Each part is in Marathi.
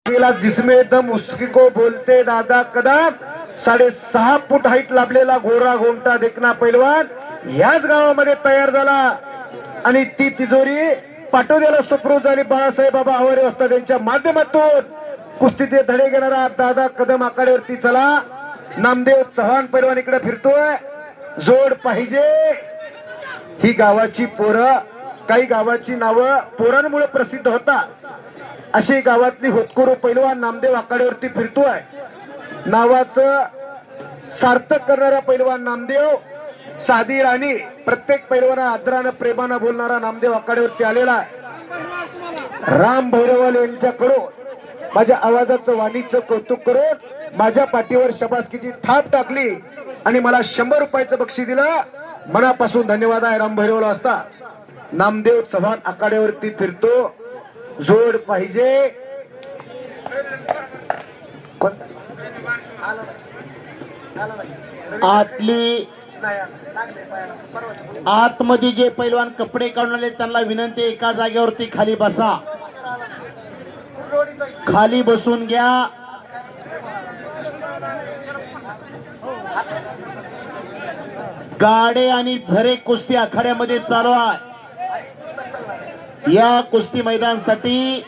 जिसमें दम उसकी को बोलते दादा कदम 6.5 फूट हाईट लाभलेला गोरा गोमटा देखना पैलवान याच गावामध्ये तयार झाला आणि ती तिजोरी पाटोद्याला सुप्रत झाली. बाळासाहेब बाबा आवारे वस्ताद यांच्या माध्यमातून कुस्तीचे धडे घेणारा दादा कदम आखाड्यावरती चला. नामदेव चव्हाण पैलवान इकडे फिरतोय. जोड पाहिजे. ही गावाची पोरं, काही गावाची नावं पोरांमुळे प्रसिद्ध होतात. अशी गावातली होतकरू पैलवान नामदेव आखाड्यावरती फिरतोय. नावाचं सार्थक करणारा पैलवान नामदेव, साधी राणी, प्रत्येक पैलवाना आदरानं प्रेमानं बोलणारा नामदेव आखाड्यावरती आलेला आहे. राम भैरवाल यांच्याकडून माझ्या आवाजाचं वाणीचं कौतुक करून माझ्या पाठीवर शबासकीची थाप टाकली आणि मला 100 रुपयाचं बक्षीस दिलं. मनापासून धन्यवाद आहे राम भैरवाल असता. नामदेव चव्हाण आखाड्यावरती फिरतो. जोड पाहिजे. आतली आतमध्ये जे पैलवान कपडे काढून आले त्यांना विनंती, एका जागेवरती खाली बसा. खाली बसून घ्या. गाडे आणि झरे कुस्ती आखाड्यामध्ये चालू आहे. या कुस्ती मैदानासाठी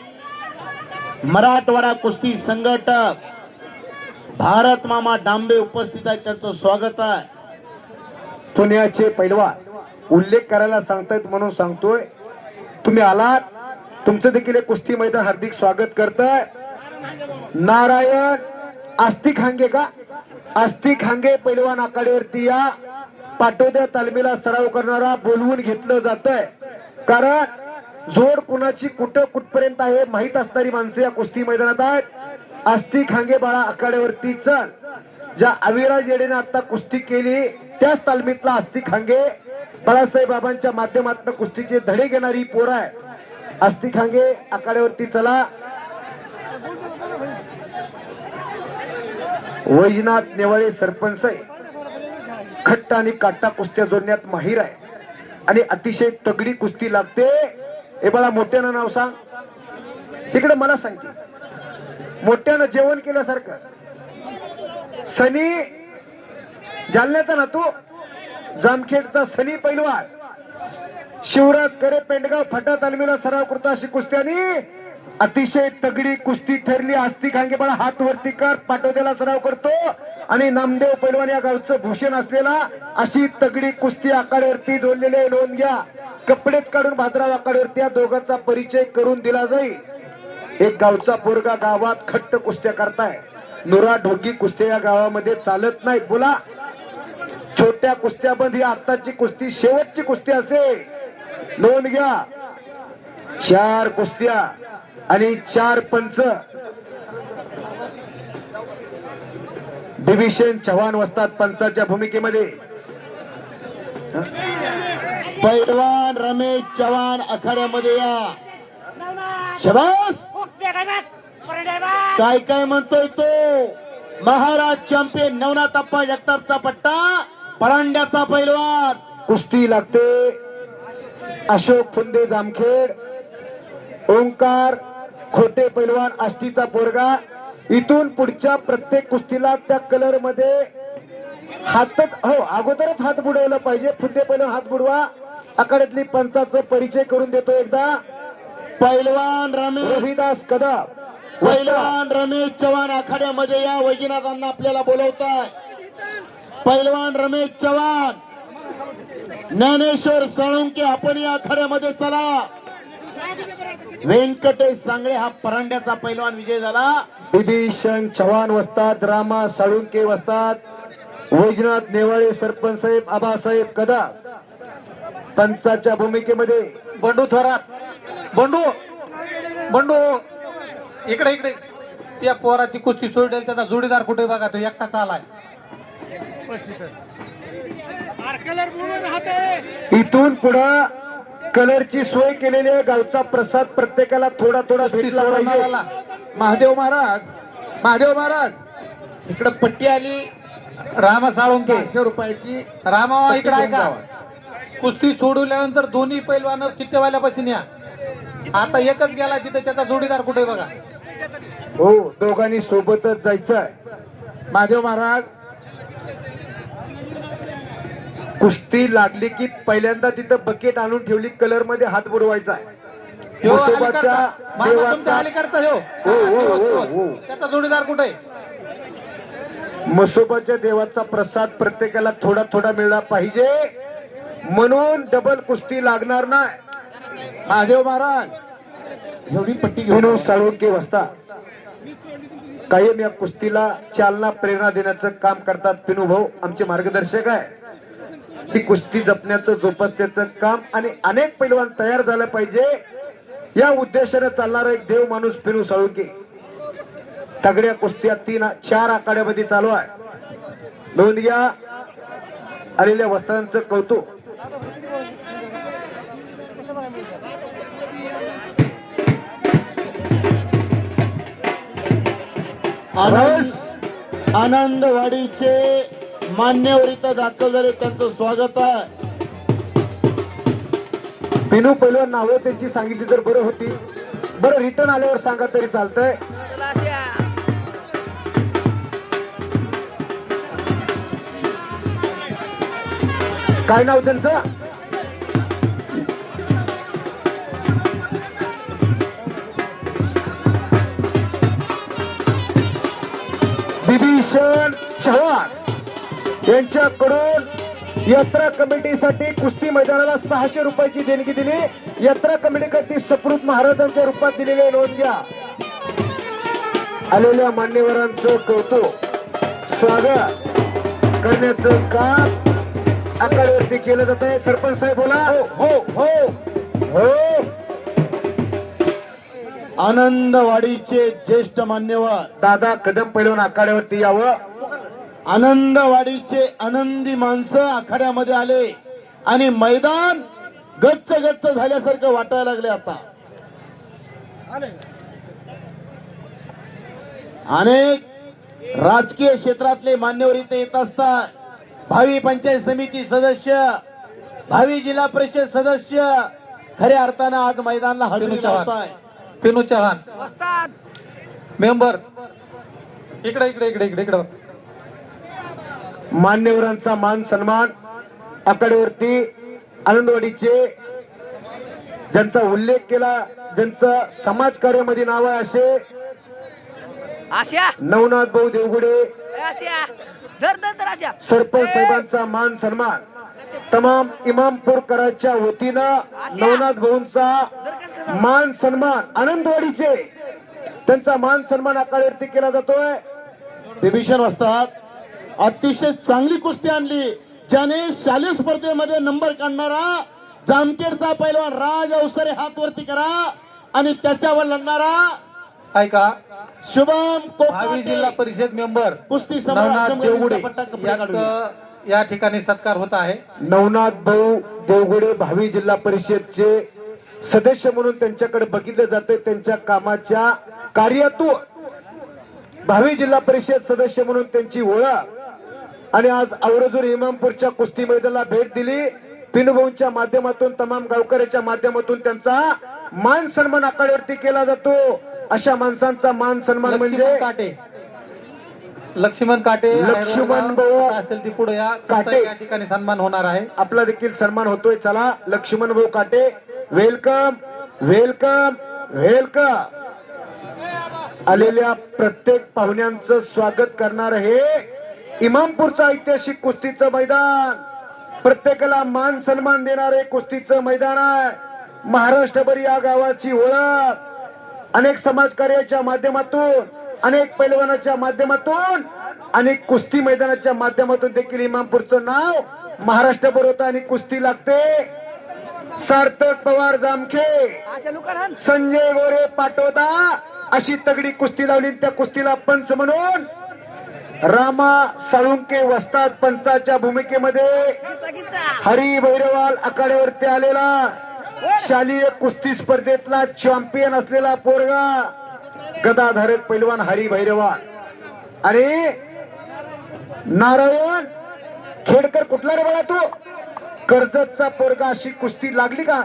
मराठवाडा कुस्ती संघटक भारत मामा डांबे उपस्थित आहेत. त्यांचं स्वागत आहे. पुण्याचे पैलवान उल्लेख करायला सांगतायत म्हणून सांगतोय. तुम्ही आलात, तुमचं देखील एक कुस्ती मैदान हार्दिक स्वागत करतंय. नारायण आस्तिक हांगे का आस्तिक हांगे पैलवान आखाड्यावरती या. पाटोद्या तालमीला सराव करणारा बोलवून घेतलं जातंय. कारण जोड कुणाची कुठं कुठपर्यंत आहे माहित असणारी माणसं या कुस्ती मैदानात आहेत. आस्तिक हांगे बाळा आखाड्यावरती चल. ज्या अविराज येडेने आता कुस्ती केली त्याच तालमीतला आस्तिक हांगे बाळासाहेब बाबांच्या माध्यमातून कुस्तीचे धडे घेणारी पोर आहे. आस्तिक हांगे आखाड्यावरती चला. वैजनाथ नेवाळे सरपंच आहे. खट्ट आणि काटा कुस्त्या जोडण्यात माहीर आहे आणि अतिशय तगडी कुस्ती लागते. हे बाळा मोठ्यानं नाव सांग. तिकडे मला सांगते मोठ्यानं जेवण केल्यासारखं. सनी जालन्याचा ना तू, जामखेडचा सनी पैलवान शिवराज करे पेंडगाव फटा तालमीला सराव करतो. अशी कुस्त्यानी अतिशय तगडी कुस्ती ठरली. आस्तिक हांगे बाळा हात वरती कर. पाटोद्याला सराव करतो आणि नामदेव पैलवान या गावचं भूषण असलेला अशी तगडी कुस्ती आखाड्यावरती जोडलेले. नोंद घ्या. कपडेच काढून भाद्राव आखाड्यावरती या दोघांचा परिचय करून दिला जाईल. एक गावचा पोरगा गावात खट्ट कुस्त्या करताय. नुरा ढोकी कुस्त्या या गावामध्ये चालत नाहीत. बोला, छोट्या कुस्त्या बंद. ही आताची कुस्ती शेवटची कुस्ती असे. नोंद घ्या. 4 कुस्त्या आणि 4 पंच. डिव्हिजन चव्हाण वस्ताद पंचाच्या भूमिकेमध्ये. पैलवान रमेश चव्हाण आखाड्यामध्ये या. शबास. काय काय म्हणतोय तो. महाराज चॅम्पियन नवनाथ अप्पा जगतापचा पट्टा, परांड्याचा पैलवान. कुस्ती लागते. अशोक फुंदे जामखेड, ओंकार खोटे पैलवान आष्टीचा पोरगा. इथून पुढच्या प्रत्येक कुस्तीला त्या कलर मध्ये हातच अगोदरच हात बुडवला पाहिजे. फुंदे पैलवान हात बुडवा. आखाड्यातली पंचाचा परिचय करून देतो एकदा. पैलवान रमेश रविदास कदम, पैलवान रमेश चव्हाण आखाड्यामध्ये या. वैजनाथांना आपल्याला बोलवताय. पैलवान रमेश चव्हाण, ज्ञानेश्वर साळुंके आपण या आखाड्यामध्ये चला. व्यंकटेश सांगळे हा परांड्याचा पैलवान विजय झाला. विभीषण चव्हाण वस्ताद, रामा साळुंके वस्ताद, वैजनाथ नेवाळे सरपंच साहेब, आबासाहेब कदम पंचाच्या भूमिकेमध्ये. बंडू थोरात, बंडू बंडू इकडे इकडे. त्या पोराची कुस्ती सोडली, त्याचा जोडीदार कुठे बघा, तो एकटाच आलाय. इथून पुढं कलरची सोय केलेली आहे. गावचा प्रसाद प्रत्येकाला थोडा थोडा भेटला पाहिजे. महादेव महाराज, महादेव महाराज इकडे पट्टी आली. रामा साळुंके 100 रुपयाची. रामा इकडे आहे का. कुस्ती सोडवल्यानंतर दोन्ही पैलवान चिठ्ठेवाल्यापासून या. आता एकच गेला तिथे, त्याचा जोडीदार कुठे बघा. हो, दोघांनी सोबतच जायचं आहे. महादेव महाराज कुस्ती लागली की पहिल्यांदा तिथं बकेट आणून ठेवली, कलर मध्ये हात बुडवायचा आहे. ह्यो म्हसोबाच्या अलीकडचा, मामा तुमच्या देवाचा अलीकडचा ह्यो. हो. त्याचा जोडीदार कुठे आहे? म्हसोबाच्या देवाचा प्रसाद प्रत्येकाला थोडा थोडा मिळला पाहिजे, म्हणून डबल कुस्ती लागणार नाही. महादेव महाराज एवढी पट्टी घेऊन पिनू साळुंके वस्ता कायम या कुस्तीला चालना प्रेरणा देण्याचं काम करतात. पिनू भाऊ आमचे मार्गदर्शक आहे. ही कुस्ती जपण्याचं जोपासण्याचं काम आणि अनेक पैलवान तयार झालं पाहिजे या उद्देशाने चालणारा एक देव माणूस पिनू साळुंके. तगड्या कुस्त्या 3-4 आखाड्यामध्ये चालू आहे. नोंद घ्या. आलेल्या वस्त्रांचं कौतुक. आनंदवाडीचे मान्यवर इथं दाखल झाले, त्यांचं स्वागत आहे. पिनू पैलवान नावं त्यांची सांगितली तर बरं होती. बरं रिटर्न आल्यावर सांगा तरी चालतंय. काय नाव त्यांचं? बिभीषण चव्हाण यांच्याकडून यात्रा कमिटीसाठी कुस्ती मैदानाला 600 रुपयाची देणगी दिली. यात्रा कमिटीकडे सप्रूप महाराजांच्या रूपात दिलेले. नोंद घ्या. आलेल्या मान्यवरांचं कौतुक स्वागत करण्याचं काम आखाड्यावरती केलं जात आहे. सरपंच साहेब बोला. हो हो हो. आनंदवाडीचे ज्येष्ठ मान्यवर दादा कदम पैलवान आखाड्यावरती यावं. आनंदवाडीचे आनंदी माणसं आखाड्यामध्ये आले आणि मैदान गच्च गच्च झाल्यासारखं वाटायला लागले. आता अनेक राजकीय क्षेत्रातले मान्यवर इथे येत असतात. भावी पंचायत समिती सदस्य, भावी जिल्हा परिषद सदस्य खऱ्या अर्थानं आज मैदानाला हजेरी लावत आहे. पिनू चव्हाण मेंबर इकडे इकडे इकडे इकडे इकडे. मान्यवरांचा मान सन्मान आखाड्यावरती आनंदवाडीचे ज्यांचा उल्लेख केला, ज्यांचं समाज कार्यामध्ये नाव आहे असे आशा नवनाथ भाऊ देवगुडे आशा धर धर धर आशा सरपंच साहेबांचा मान सन्मान तमाम इमामपूरकरांच्या वतीनं नवनाथ भाऊंचा मान सन्मान आनंदवाडीचे त्यांचा मान सन्मान आखाड्यावरती केला जातोय. बिभीषण वस्तात अतिशय चांगली कुस्ती आणली, ज्याने शालेय स्पर्धेमध्ये नंबर काढणारा जामखेडचा पैलवान राज अवसरे हात वरती करा आणि त्याच्यावर लढणारा ऐका शुभम भावी कोकाटे जिल्हा परिषद मेंबर कुस्ती नवनाथ देवगुडे पट्टा कपडे काढून यांचं या ठिकाणी सत्कार होत आहे. नवनाथ भाऊ देवगुडे भावी जिल्हा परिषदचे सदस्य म्हणून त्यांच्याकडे बघितलं जाते. त्यांच्या कामाच्या कार्यातून भावी जिल्हा परिषद सदस्य म्हणून त्यांची ओळख आणि आज औरजूर इमामपूरच्या कुस्ती मैदानाला भेट दिली. पिनूभाऊंच्या माध्यमातून तमाम गावकऱ्याच्या माध्यमातून त्यांचा मान सन्मान आखाड्यावरती केला जातो. अशा माणसांचा मान सन्मान म्हणजे लक्ष्मण काटे लक्ष्मण भाऊ असेल ती पुढे या काटे या ठिकाणी सन्मान होणार आहे. आपला देखील सन्मान होतोय. चला लक्ष्मण भाऊ काटे वेलकम वेलकम वेलकम. आलेल्या प्रत्येक पाहुण्यांचं स्वागत करणार हे इमामपूरचं ऐतिहासिक कुस्तीचं मैदान, प्रत्येकाला मान सन्मान देणारे कुस्तीचं मैदान आहे. महाराष्ट्रभर या गावाची ओळख अनेक समाजकार्याच्या माध्यमातून, अनेक पैलवानाच्या माध्यमातून, अनेक कुस्ती मैदानाच्या माध्यमातून देखील इमामपूरचं नाव महाराष्ट्रभर होतं आणि कुस्ती लागते. सार्थक पवार जामखे, आशा लुकार संजय गोरे पाटोदा अशी तगडी कुस्ती लावली. त्या कुस्तीला पंच म्हणून रामा साळुंके वस्ताद पंचाच्या भूमिकेमध्ये किस्सा किस्सा हरी भैरवाल आखाड्यावरती आलेला शालेय कुस्ती स्पर्धेतला चॅम्पियन असलेला पोरगा गदाधारक पैलवान हरी भैरवाल आणि नारायण खेडकर. कुठला रे बाळा तू? कर्जतचा पोरगा. अशी कुस्ती लागली का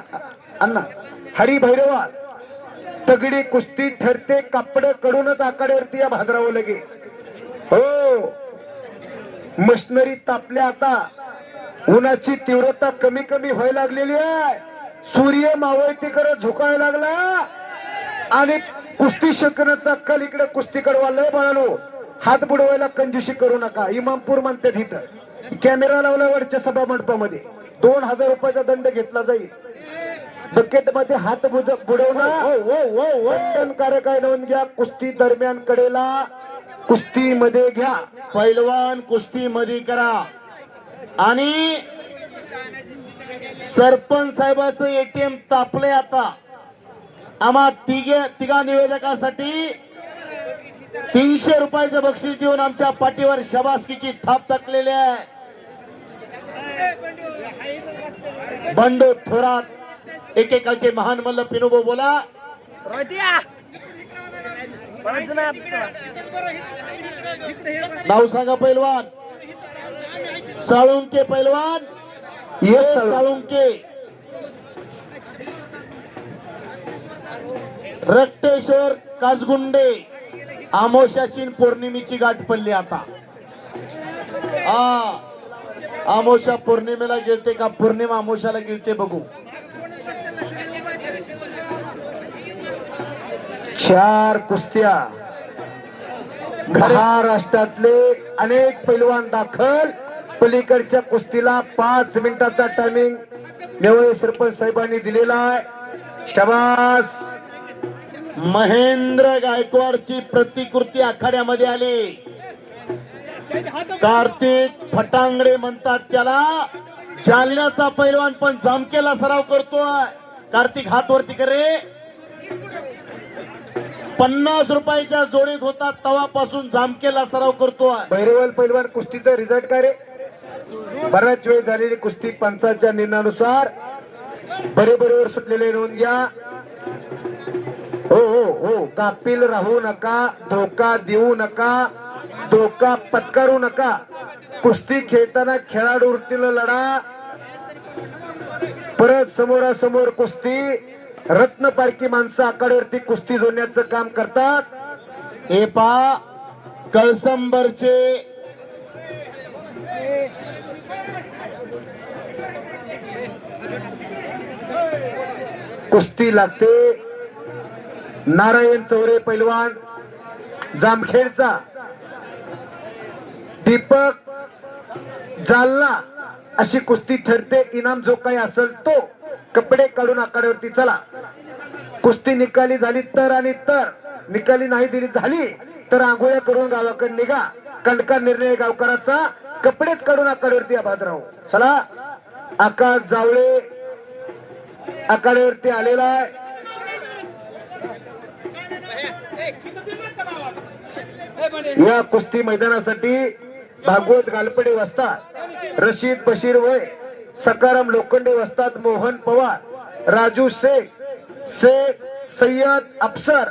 अण्णा? हरी भैरवाल तगडी कुस्ती ठरते, कापड कडूनच आखाड्यावरती या भाद्रावं लगेच. हो, मशिनरी तापल्या आता, उन्हाची तीव्रता कमी कमी व्हायला लागलेली आहे. सूर्य मावळती करत झुकायला लागला आणि कुस्ती शिकण्याचा कल इकडे कुस्तीकडे वाढलाय. बाळानो, हात बुडवायला कंजूशी करू नका. इमामपूर म्हणते तिथं कॅमेरा लावला वरच्या सभा मंडपामध्ये 2000 रुपयाचा दंड घेतला जाईल. बकेट मध्ये हात बुडवणं बंधनकारक आहे. नोंद घ्या. कुस्ती दरम्यान कडेला कुस्ती मध्ये घ्या. पैलवान कुस्ती मध्ये करा. आणि सरपंच साहेबाचं एटीएम तापले आता. आम्हा तिघा निवेदकासाठी 300 रुपयाचं बक्षीस देऊन आमच्या पाठीवर शबासकीची थाप टाकलेली आहे. बंडू थोरात एकेकाळचे महान मल्ल पिनोबो बोला. रोहित्या नाव सांगा पैलवान. साळुंके पैलवान. येस साळुंके. रक्तेश्वर काजगुंडे. आमोशाची न पौर्णिमेची गाठ पडली आता. आमोशा पौर्णिमेला गिळते का पौर्णिमा आमोशाला गिळते बघू. 4 कुस्त्या. महाराष्ट्रातले अनेक पैलवान दाखल. पलीकडच्या कुस्तीला 5 मिनिटाचा टायमिंग नेवळे सरपंच साहेबांनी दिलेला आहे. शाबास. महेंद्र गायकवाडची प्रतिकृती आखाड्यामध्ये आली. कार्तिक फटांगडे म्हणतात त्याला. जालन्याचा पैलवान पण जामकेला सराव करतोय. कार्तिक हात वरती करे. 50 रुपयाच्या जोडीत होता तवापासून जामकेला सराव करतोय. भैरवल पैलवान कुस्तीचा रिझल्ट काय रे? बराच वेळ झालेली कुस्ती पंचांच्या निर्णयानुसार बरोबरीवर सुटलेले. नोंद घ्या. हो हो हो, गाफील राहू नका. धोका देऊ नका. धोका पत्करू नका. कुस्ती खेळताना खेळाडू वृत्तीनं लढा. परत समोरासमोर कुस्ती. रत्नपारखी माणसं आखाड्यावरती कुस्ती जोडण्याचं काम करतात. हे पा कळसंबरचे कुस्ती लागते. नारायण चौरे पैलवान जामखेडचा. दीपक जालना. अशी कुस्ती ठरते. इनाम जो काही असेल तो कपडे काढून आखाड्यावरती चला. कुस्ती निकाली झाली तर आणि तर निकाली नाही दिली झाली तर आंघोळ्या करून गावाकडे निघा. कंडका निर्णय गावकराचा. कपडेच काढून आखाड्यावरती आबाद राहू. चला. आकाश जावळे आखाड्यावरती आलेला आहे. या कुस्ती मैदानासाठी भागवत गालपडे वसतात. रशीद बशीर वय. सकाराम लोखंडे वसतात. मोहन पवार. राजू शेख. सय्यद अफसर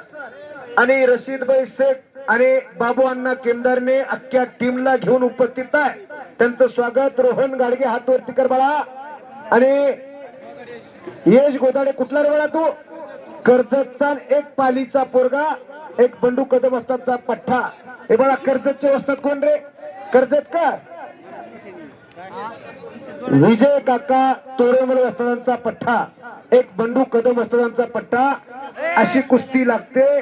आणि रशीदभाई शेख आणि बाबू अण्णा केमदारने अख्ख्या टीमला घेऊन उपस्थित आहे. त्यांचं स्वागत. रोहन गाडगे हात वरती कर बाळा. आणि यश गोदाडे कुठला रे बाळा तू? कर्जतचा. एक पालीचा पोरगा. एक बंडू कदम वस्तादचा पठ्ठा. हे बाळा कर्जतचे वस्ताद कोण रे? कर्जत का? विजय काका तोरेमल वस्तादांचा पठ्ठा. एक बंडू कदम वस्तादांचा पठ्ठा. अशी कुस्ती लागते.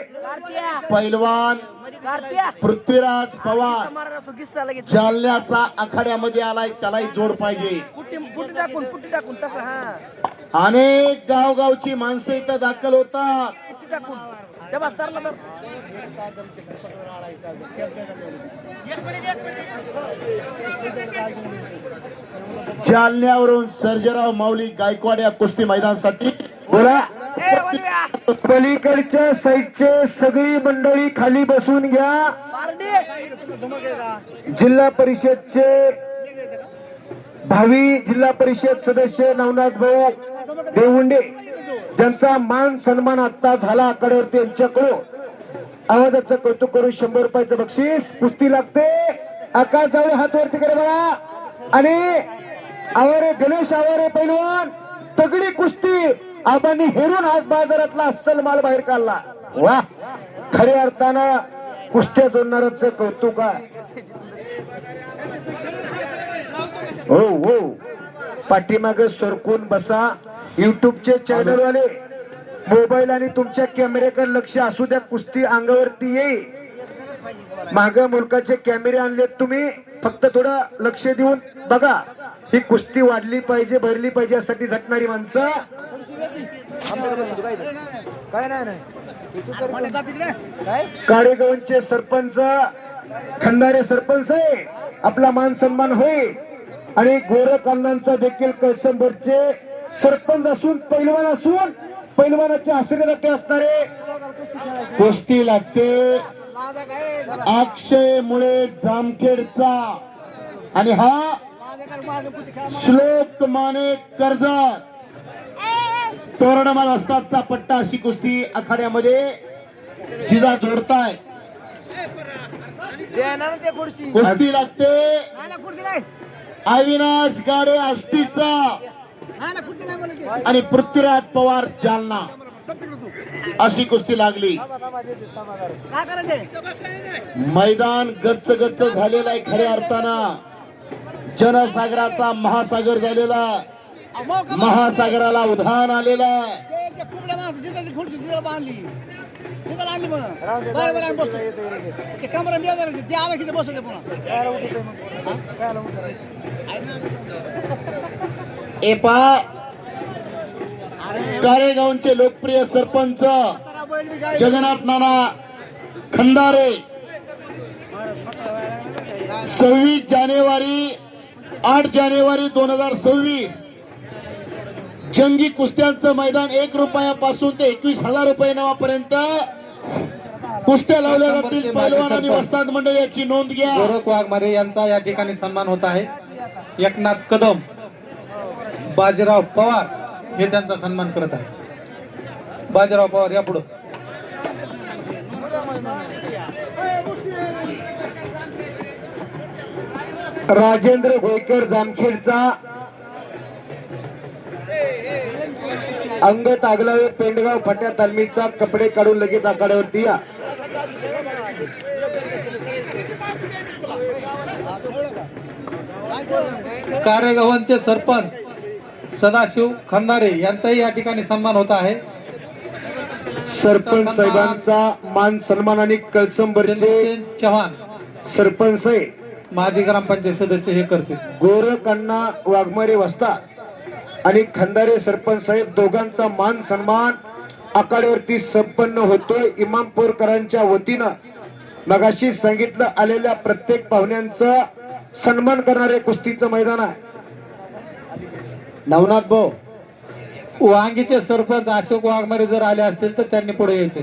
पैलवान पृथ्वीराज पवार जालन्याचा आखाड्यामध्ये आलाय. त्यालाही जोड पाहिजे. पुट्टी टाकून तसं. हा, अनेक गावगावची माणसं इथं दाखल होतात. पुट्टी टाकून शबास तरला तर. जालन्यावरून सर्जेराव माऊली गायकवाड या कुस्ती मैदानासाठी बोला. ए, वनव्या. पलीकडच्या साईडचे सगळी मंडळी खाली बसून घ्या. पारडी. जिल्हा परिषदचे भावी जिल्हा परिषद सदस्य नवनाथ भाऊ देवुंडे ज्यांचा मान सन्मान आता झाला आखाड्यावरती यांच्याकडून आवाजाचं कौतुक करून 100 रुपयाचं बक्षीस. कुस्ती लागते. आकाश जावळे हात वरती करे बघा. आणि आवारे गणेश आवारे पैलवान. तगडी कुस्ती आबांनी हेरून आज बाजारातला अस्सल माल बाहेर काढला. वा, खऱ्या अर्थानं कुस्त्या जोडणारच कौतुक आहे. हो हो, पाठीमागे सरकून बसा. युट्यूबचे चॅनल वाले मोबाईल आणि तुमच्या कॅमेऱ्याकडे लक्ष असू द्या. कुस्ती अंगावरती येईल. माग मुलकाचे कॅमेरे आणलेत तुम्ही, फक्त थोडं लक्ष देऊन बघा. ही कुस्ती वाढली पाहिजे, भरली पाहिजे यासाठी झटणारी माणसं. काळेगावचे सरपंच खंदारे सरपंच आहे. आपला मान सन्मान होईल. आणि गोरखअण्णांचा देखील कैसंबरचे सरपंच असून पैलवान असून पैलवानाच्या आश्रयासाठी असणारे कुस्ती लागते अक्षय मुळे जामखेडचा आणि हा श्लोक माने कर्जत तोरणमाल वस्तादचा पट्टा. अशी कुस्ती आखाड्यामध्ये जिजा जोडताय. कुस्ती लागते अविनाश गाडे आष्टीचा आणि पृथ्वीराज पवार जालना. अशी कुस्ती लागली. मैदान गच्च गच्च झालेला आहे. खऱ्या अर्थानं जनसागराचा महासागर झालेला, महासागराला उधाण आलेलं आहे. एपा कारेगावचे लोकप्रिय सरपंच जगन्नाथ नाना खंदारे 26 जानेवारी 8 जानेवारी 2026 जंगी कुस्त्यांचं मैदान 1 रुपयापासून ते 21,000 रुपये नावापर्यंत कुस्त्या लावल्या जातील. पैलवान आणि वस्ताद मंडळ याची नोंद घ्या. गोरख वाघमारे यांचा या ठिकाणी सन्मान होत आहे. एकनाथ कदम, बाजीराव पवार हे त्यांचा सन्मान करत आहे. बाजीराव पवार या पुढे. राजेंद्र गोयकर जामखेडचा अंग तागलावे पेंडगाव फट्या तालमीचा कपडे काढून लगेच आखाड्यावरती या. कारेगावांचे सरपंच सदाशिव खंदारे यांचाही या ठिकाणी सन्मान होत आहे. सरपंच साहेबांचा मान सन्मान आणि कळसंबरचे चव्हाण सरपंच आहे माजी ग्रामपंचायत सदस्य हे करते. गोरखअण्णा वाघमारे वस्ताद आणि खंदारे सरपंच साहेब दोघांचा मान सन्मान आखाड्यावरती संपन्न होतोय. इमामपूरकरांच्या वतीनं मगाशी सांगितलं आलेल्या प्रत्येक पाहुण्यांचा सन्मान करणारे कुस्तीचं मैदान आहे. नवनाथ भाऊ वांगीचे सरपंच अशोक वाघमारे जर आले असतील तर त्यांनी पुढे यायचे.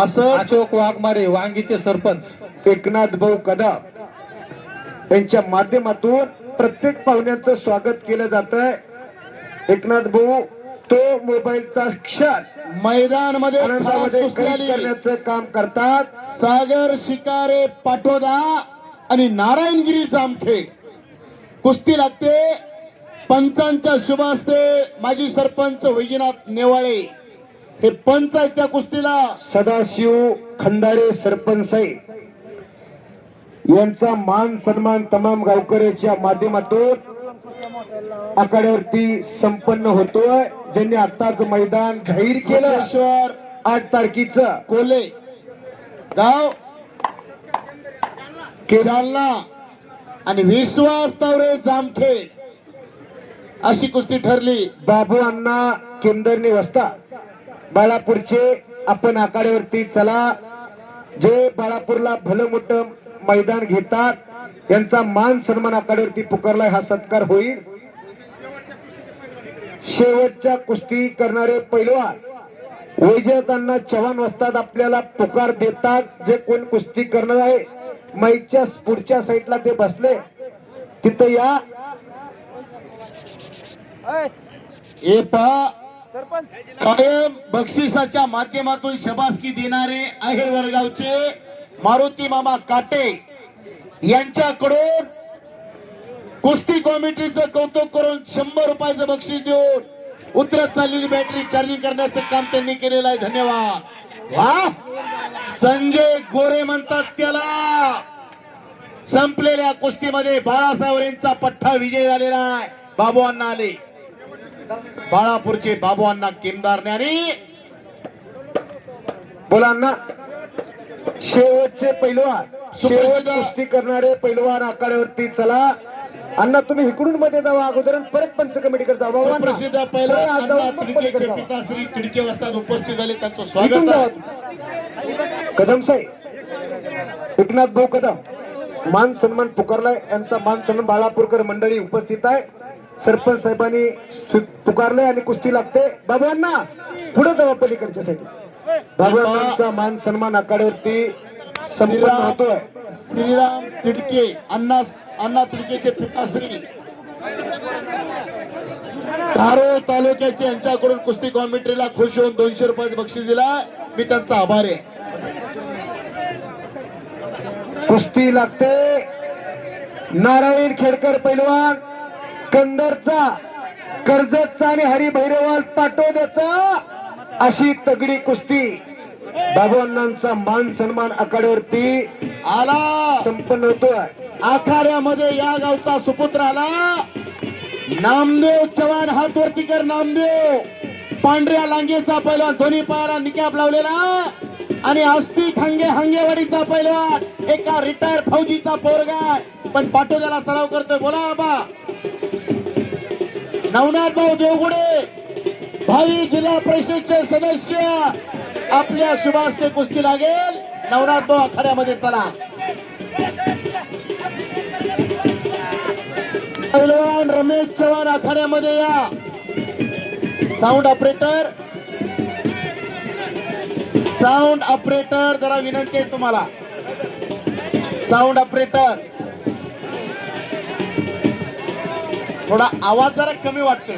असं अशोक वाघमारे वांगीचे सरपंच एकनाथ भाऊ कदम यांच्या माध्यमातून प्रत्येक पाहुण्यांचं स्वागत केलं जात आहे. एकनाथ भाऊ तो मोबाईलचा क्षण मैदान मध्ये आनंदामध्ये कैद करण्याचं काम करतात. सागर शिकारे पाटोदा आणि नारायणगिरी जामखेड कुस्ती लागते. पंचांच्या शुभ हस्ते माजी सरपंच वैजनाथ नेवाळे हे पंच आहेत त्या कुस्तीला. सदाशिव खंदारे सरपंच साहेब यांचा मान सन्मान तमाम गावकऱ्याच्या माध्यमातून आखाड्यावरती संपन्न होतोय. ज्यांनी आताच मैदान जाहीर केलं. 8 तारखेचं कोले गाव जालना आणि विश्वास तावरे जामखेड अशी कुस्ती ठरली. बाबू अण्णा केंदरने वस्ता बाळापूरचे आपण आखाड्यावरती चला. जे बाळापूरला भलं मोठं मैदान घेतात यांचा मान सन्मान आखाड्यावरती पुकारलाय. हा सत्कार होईल. शेवटच्या कुस्ती करणारे पैलवान वैजनाथांना चव्हाण वस्ताद आपल्याला पुकार देतात. जे कोण कुस्ती करणार आहे माईकच्या पुढच्या साईडला ते बसले तिथं या. हे पहा कायम बक्षिसाच्या माध्यमातून शबासकी देणारे आहेर वडगावचे मारुती मामा काटे यांच्याकडून कुस्ती कमिटीचं कौतुक करून 100 रुपयाचं बक्षीस देऊन उतरत चाललेली बॅटरी चार्जिंग करण्याचं काम त्यांनी केलेलं आहे. धन्यवाद. वा, संजय गोरे म्हणतात त्याला. संपलेल्या कुस्तीमध्ये बाळासाहेबांचा पठ्ठा विजय झालेला आहे. बाबू अण्णा आले, बाळापूरचे बाबू अण्णा किमदारने. आणि बोला अण्णा, शेवटचे पैलवान, शेवट कुस्ती करणारे पैलवान आखाड्यावरती चला. अण्णा तुम्ही इकडून मध्ये जावा अगोदर आणि परत पंच कमिटीकडे जावा. सुप्रसिद्ध पैलवान अण्णा तिडकेचे पिता श्री तिडके वस्ताद उपस्थित झाले, त्यांचं स्वागत आहे. कदम साहेब, एकनाथ भाऊ कदम मान सन्मान पुकारलाय. यांचा मान सन्मान बाळापूरकर मंडळी उपस्थित आहे. सरपंच साहेबांनी पुकारलंय आणि कुस्ती लागते. बाबांना पुढे जावा पलीकडच्या साठी. बाबांचा मान सन्मान आखाड्यावरती संपन्न होतोय. श्रीराम तिडके, अण्णा तिडकेचे पिताश्री धारो तालुक्याचे, यांच्याकडून कुस्ती कॉमेंट्रीला खुश होऊन 200 रुपयाचे बक्षीस दिला. मी त्यांचा आभारी आहे. कुस्ती लागते. नारायण खेडकर पैलवान कंदरचा, कर्जतचा आणि हरिभैरवाल पाटोद्याचा, अशी तगडी कुस्ती. बाबांनांचा मान सन्मान आखाड्यावरती आला, संपन्न होतोय. आखाड्यामध्ये या गावचा सुपुत्र आला. नामदेव चव्हाण, हात वरती कर नामदेव. पांढऱ्या लांगेचा पैलवान, दोन्ही पायाला निकाब लावलेला. आणि आस्तिक हांगेवाडीचा पैलवान, एका रिटायर फौजीचा पोरगा, पण पाटोद्याला सराव करतोय. बोला बाबा. नवनाथ भाऊ देवगुडे, भावी जिल्हा परिषदचे सदस्य, आपल्या शुभास्ते कुस्ती लागेल. नवनाथ भाऊ आखाड्यामध्ये चला. पैलवान रमेश चव्हाण आखाड्यामध्ये या. साऊंड ऑपरेटर, साऊंड ऑपरेटर, जरा विनंती आहे तुम्हाला. साऊंड ऑपरेटर, थोडा आवाज जरा कमी वाटतोय.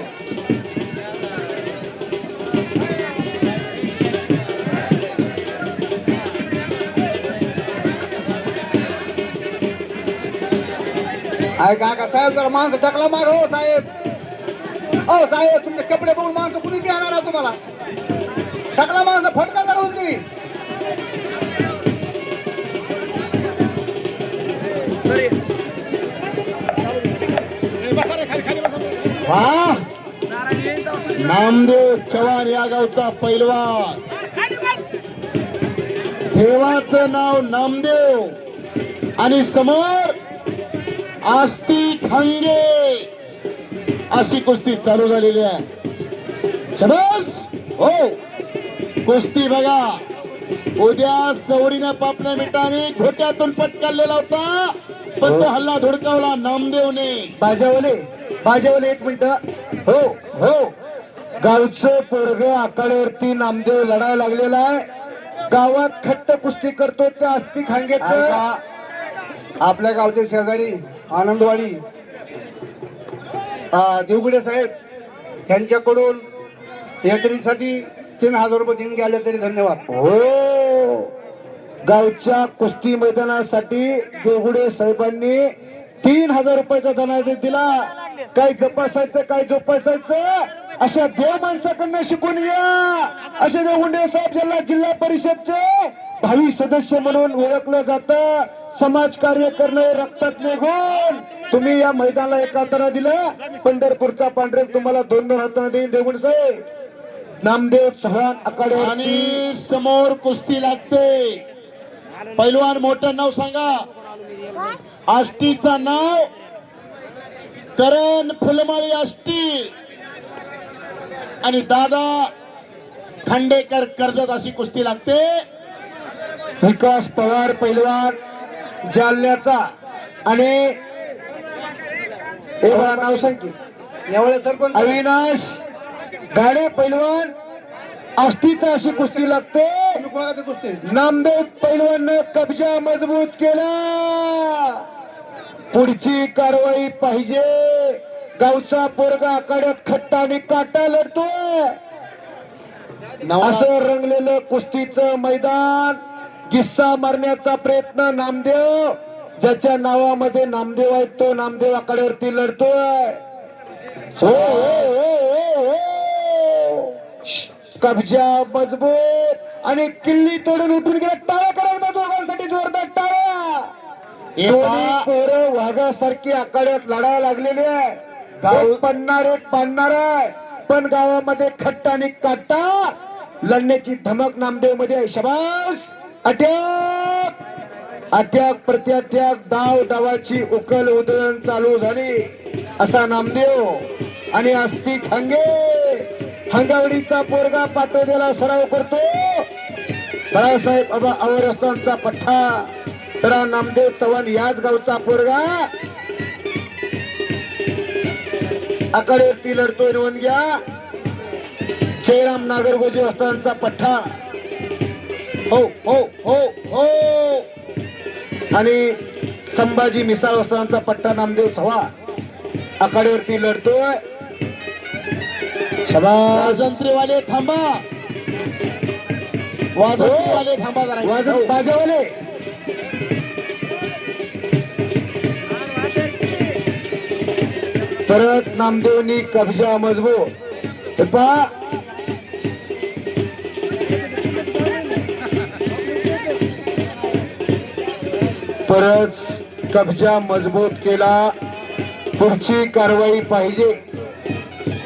ऐका का साहेब, जरा माणसं टकला मार. हो साहेब, हो साहेब, तुमचे कपडे बघून माणसं कुणी घेणार आहे तुम्हाला? टकला माणसं फटका करून तुम्ही. वा, नामदेव चव्हाण या गावचा पैलवान. देवाचं नाव नामदेव आणि समोर आस्तिक हंगे, अशी कुस्ती चालू झालेली आहे. शबास. हो, कुस्ती बघा. उद्या सवडीनं पापण्या मिठाने घोट्यातून पटकावलेला होता, पण तो हल्ला धुडकावला नामदेवने. बाजावले एक मिनिट. हो हो, गावचं पोरग आखाड्यावरती नामदेव लढायला लागलेला आहे. गावात खट्ट कुस्ती करतो त्या आस्तिक हांगेचं. आपल्या गावचे शेजारी आनंदवाडी देवगुडे साहेब, यांच्याकडून यात्रेसाठी 3000 रुपये देऊन गेले तरी धन्यवाद. हो, गावच्या कुस्ती मैदानासाठी देवगुडे साहेबांनी 3000 रुपयाचा धनादेश दिला. काय जपासायचं, काय जोपासायचं, अशा देव माणसाकडनं शिकून घ्या. असे देवगुंडे साहेब, ज्याला जिल्हा परिषदचे भावी सदस्य म्हणून ओळखलं जातं. समाजकार्य करणे रक्तातले गुण. तुम्ही या मैदानाला एका हाताने दिलं, पंढरपूरचा पांढरे तुम्हाला 2 हाताने देईल. देवगुंडे साहेब, नामदेव चव्हाण आखाड्यावर. आणि समोर कुस्ती लागते. पैलवान मोठं नाव सांगा. आष्टीचं नाव करण फुलमाळी आष्टी आणि दादा खांडेकर कर्जत, अशी कुस्ती लागते. विकास पवार पैलवान जालन्याचा आणि नाव सांग यावेळेस सरपंच अविनाश गाडे पैलवान आष्टीचा, अशी कुस्ती लागते. कुस्ती नामदेव पैलवान कब्जा मजबूत केला. पुढची कारवाई पाहिजे. गावचा पोरगा आखाड्यात खट्टा आणि काटा लढतोय. असं रंगलेलं कुस्तीचं मैदान. गिस्सा मारण्याचा प्रयत्न नामदेव, ज्याच्या नावामध्ये नामदेव आहे तो नामदेव आखाड्यावरती लढतोय. हो हो हो हो हो. कब्जा मजबूत आणि किल्ली तोडून उठून गेला. टाळ्या करायला दोघांसाठी जोरदार टाळ्या. दोन्ही पोरं वाघासारखी आखाड्यात लढायला लागलेली आहे. गाव पडणार एक बांधणार आहे, पण गावामध्ये खट्टा आणि काटा लढण्याची धमक नामदेव मध्ये आहे. शाबास. अटॅक अटॅक प्रत्याटॅक डाव डावाची उकल उधळण चालू झाली. असा नामदेव आणि आस्तिक हंगावडीचा पोरगा पाटोद्याला सराव करतो. बाळासाहेब बाबा अवरस्तांचा पठ्ठा. तर नामदेव चव्हाण याच गावचा पोरगा आकडेवरती लढतोय. नोंद घ्या. जयराम नागरगोजे वस्तांचा पठ्ठा. हो हो हो हो. आणि संभाजी मिसाळ वस्तांचा पट्टा नामदेव चव्हाण आखाड्यावरती लढतोय. वाजंत्रीवाले थांबा, वाजंत्रीवाले थांबा जरा. वाजत बाजावाले. परत नामदेवनी कब्जा मजबूत. पहा परत कब्जा मजबूत केला. पुढची कारवाई पाहिजे.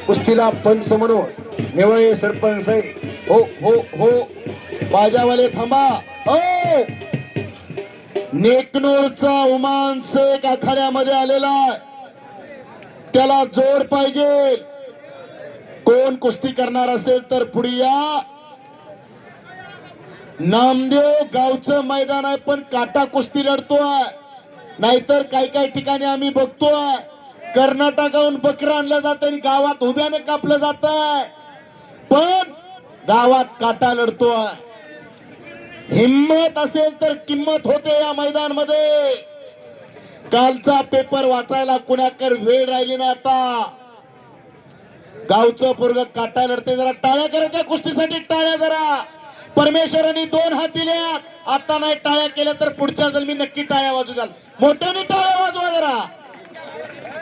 कुस्तीला पंच म्हणून नेवळे सरपंच आहे. हो हो हो. बाजावाले थांबा. हो. नेकनूरचा उमान शेख आखाड्यामध्ये आलेला आहे. त्याला जोर पाहिजे. कोण कुस्ती करणार असेल तर पुढे या. नामदेव गावचं मैदान आहे, पण काटा कुस्ती लढतोय. नाहीतर काही काही ठिकाणी आम्ही बघतोय कर्नाटकाहून बकरं आणलं जात आणि गावात उभ्याने कापलं जात आहे, पण गावात काटा लढतोय. हिम्मत असेल तर किंमत होते या मैदान मध्ये. कालचा पेपर वाचायला कुणाकडे वेळ राहिली ना. आता गावचं पोरग काटा लढते. जरा टाळ्या करायच्या कुस्तीसाठी. टाळ्या जरा. परमेश्वरांनी 2 हात दिल्यात. आता नाही टाळ्या केल्या तर पुढच्या जन्मी नक्की टाळ्या वाजू द्याल. मोठ्याने टाळ्या वाजवा जरा.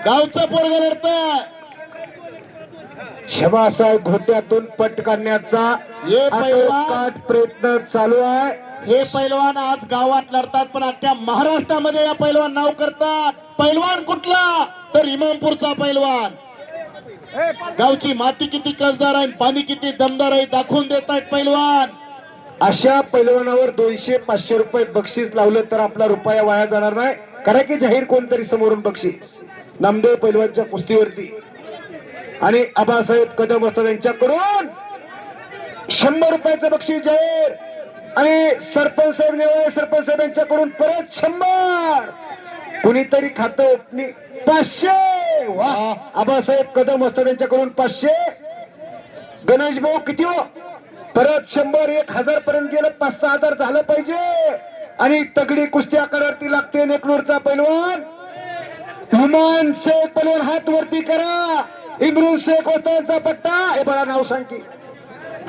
गावचं पोरग लढतंय. शबासाहेब घोट्यातून पट काढण्याचा हे पैलवान प्रयत्न चालू आहे. हे पैलवान आज गावात लढतात, पण अख्ख्या महाराष्ट्रामध्ये या पैलवान नाव करतात. पैलवान कुठला तर इमामपूरचा पैलवान. गावची माती किती कसदार आहे, पाणी किती दमदार आहे दाखवून देत आहेत पैलवान. अशा पैलवानावर 200-500 रुपये बक्षीस लावलं तर आपला रुपया वाया जाणार नाही. कारण की जाहीर कोणतरी समोरून बक्षीस नामदेव पैलवानच्या कुस्तीवरती. आणि आबासाहेब कदम असतात यांच्याकडून 100 रुपयाचं बक्षीस जाहीर. आणि सरपंच साहेब नेवळे सरपंच साहेब यांच्याकडून परत 100. कुणीतरी खातं 500. वा. आबासाहेब कदम असतात यांच्याकडून 500. गणेश भाऊ किती हो. परत 100. 1000 पर्यंत गेलं. 5-6 हजार झालं पाहिजे. आणि तगडी कुस्ती आखाड्यावरती लागते. नेकनूरचा पैलवान हुमान शेख पैलवान हात वरती करा. इम्रुल शेख वस्तांचा पट्टा. हे बघा नाव सांग की.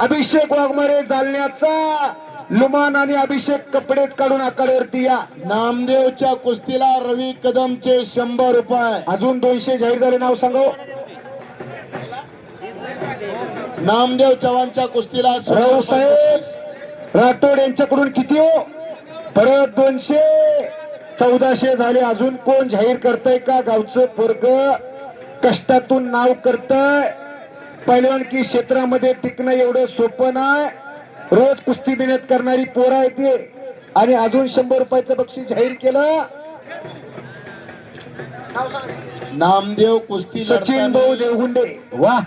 अभिषेक वाघमारे जालन्याचा. लुमान आणि अभिषेक कपडेच काढून आखाड्यावरती या. नामदेवच्या कुस्तीला रवी कदमचे 100 रुपये. अजून 200 जाहीर झाले. नाव सांगो. नामदेव चव्हाणच्या कुस्तीला रावसाहेब राठोड यांच्याकडून किती हो. परत 200. 1400 झाले. अजून कोण जाहीर करतय का. गावचं पोरग कष्टातून नाव करतय. पैलवानकी क्षेत्रामध्ये टिकणं एवढं सोपं नाही. रोज कुस्ती मेहनत करणारी पोरं येते. आणि अजून 100 रुपयाचं बक्षीस जाहीर केलं. नामदेव कुस्ती सचिन भाऊ देवगुंडे. वा.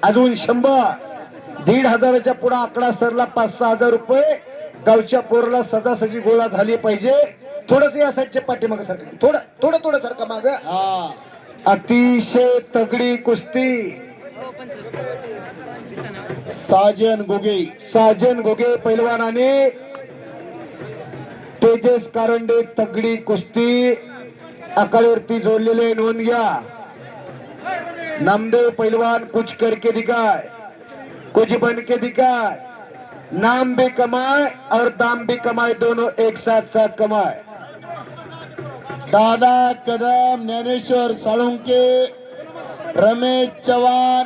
अजून 100. 1,500 पुढे आकडा सरला. 5-6 हजार रुपये. गावच्या पोराला सजासजी गोळा झाली पाहिजे. थोडस या साईडच्या पाठीमाग सारखं. थोडं सारखं माग. अतिशय तगडी कुस्ती. साजन गोगे पैलवानाने तेजस कारंडे तगडी कुस्ती आखाड्यावरती जोडलेले. नोंद घ्या. नामदेव पैलवान कुछ करके दिखाए, कुछ बन के दिखाए. नाम भी कमाए और दाम भी कमाए. दोनों एक साथ कमाए. दादा कदम, ज्ञानेश्वर साळुंके, रमेश चव्हाण,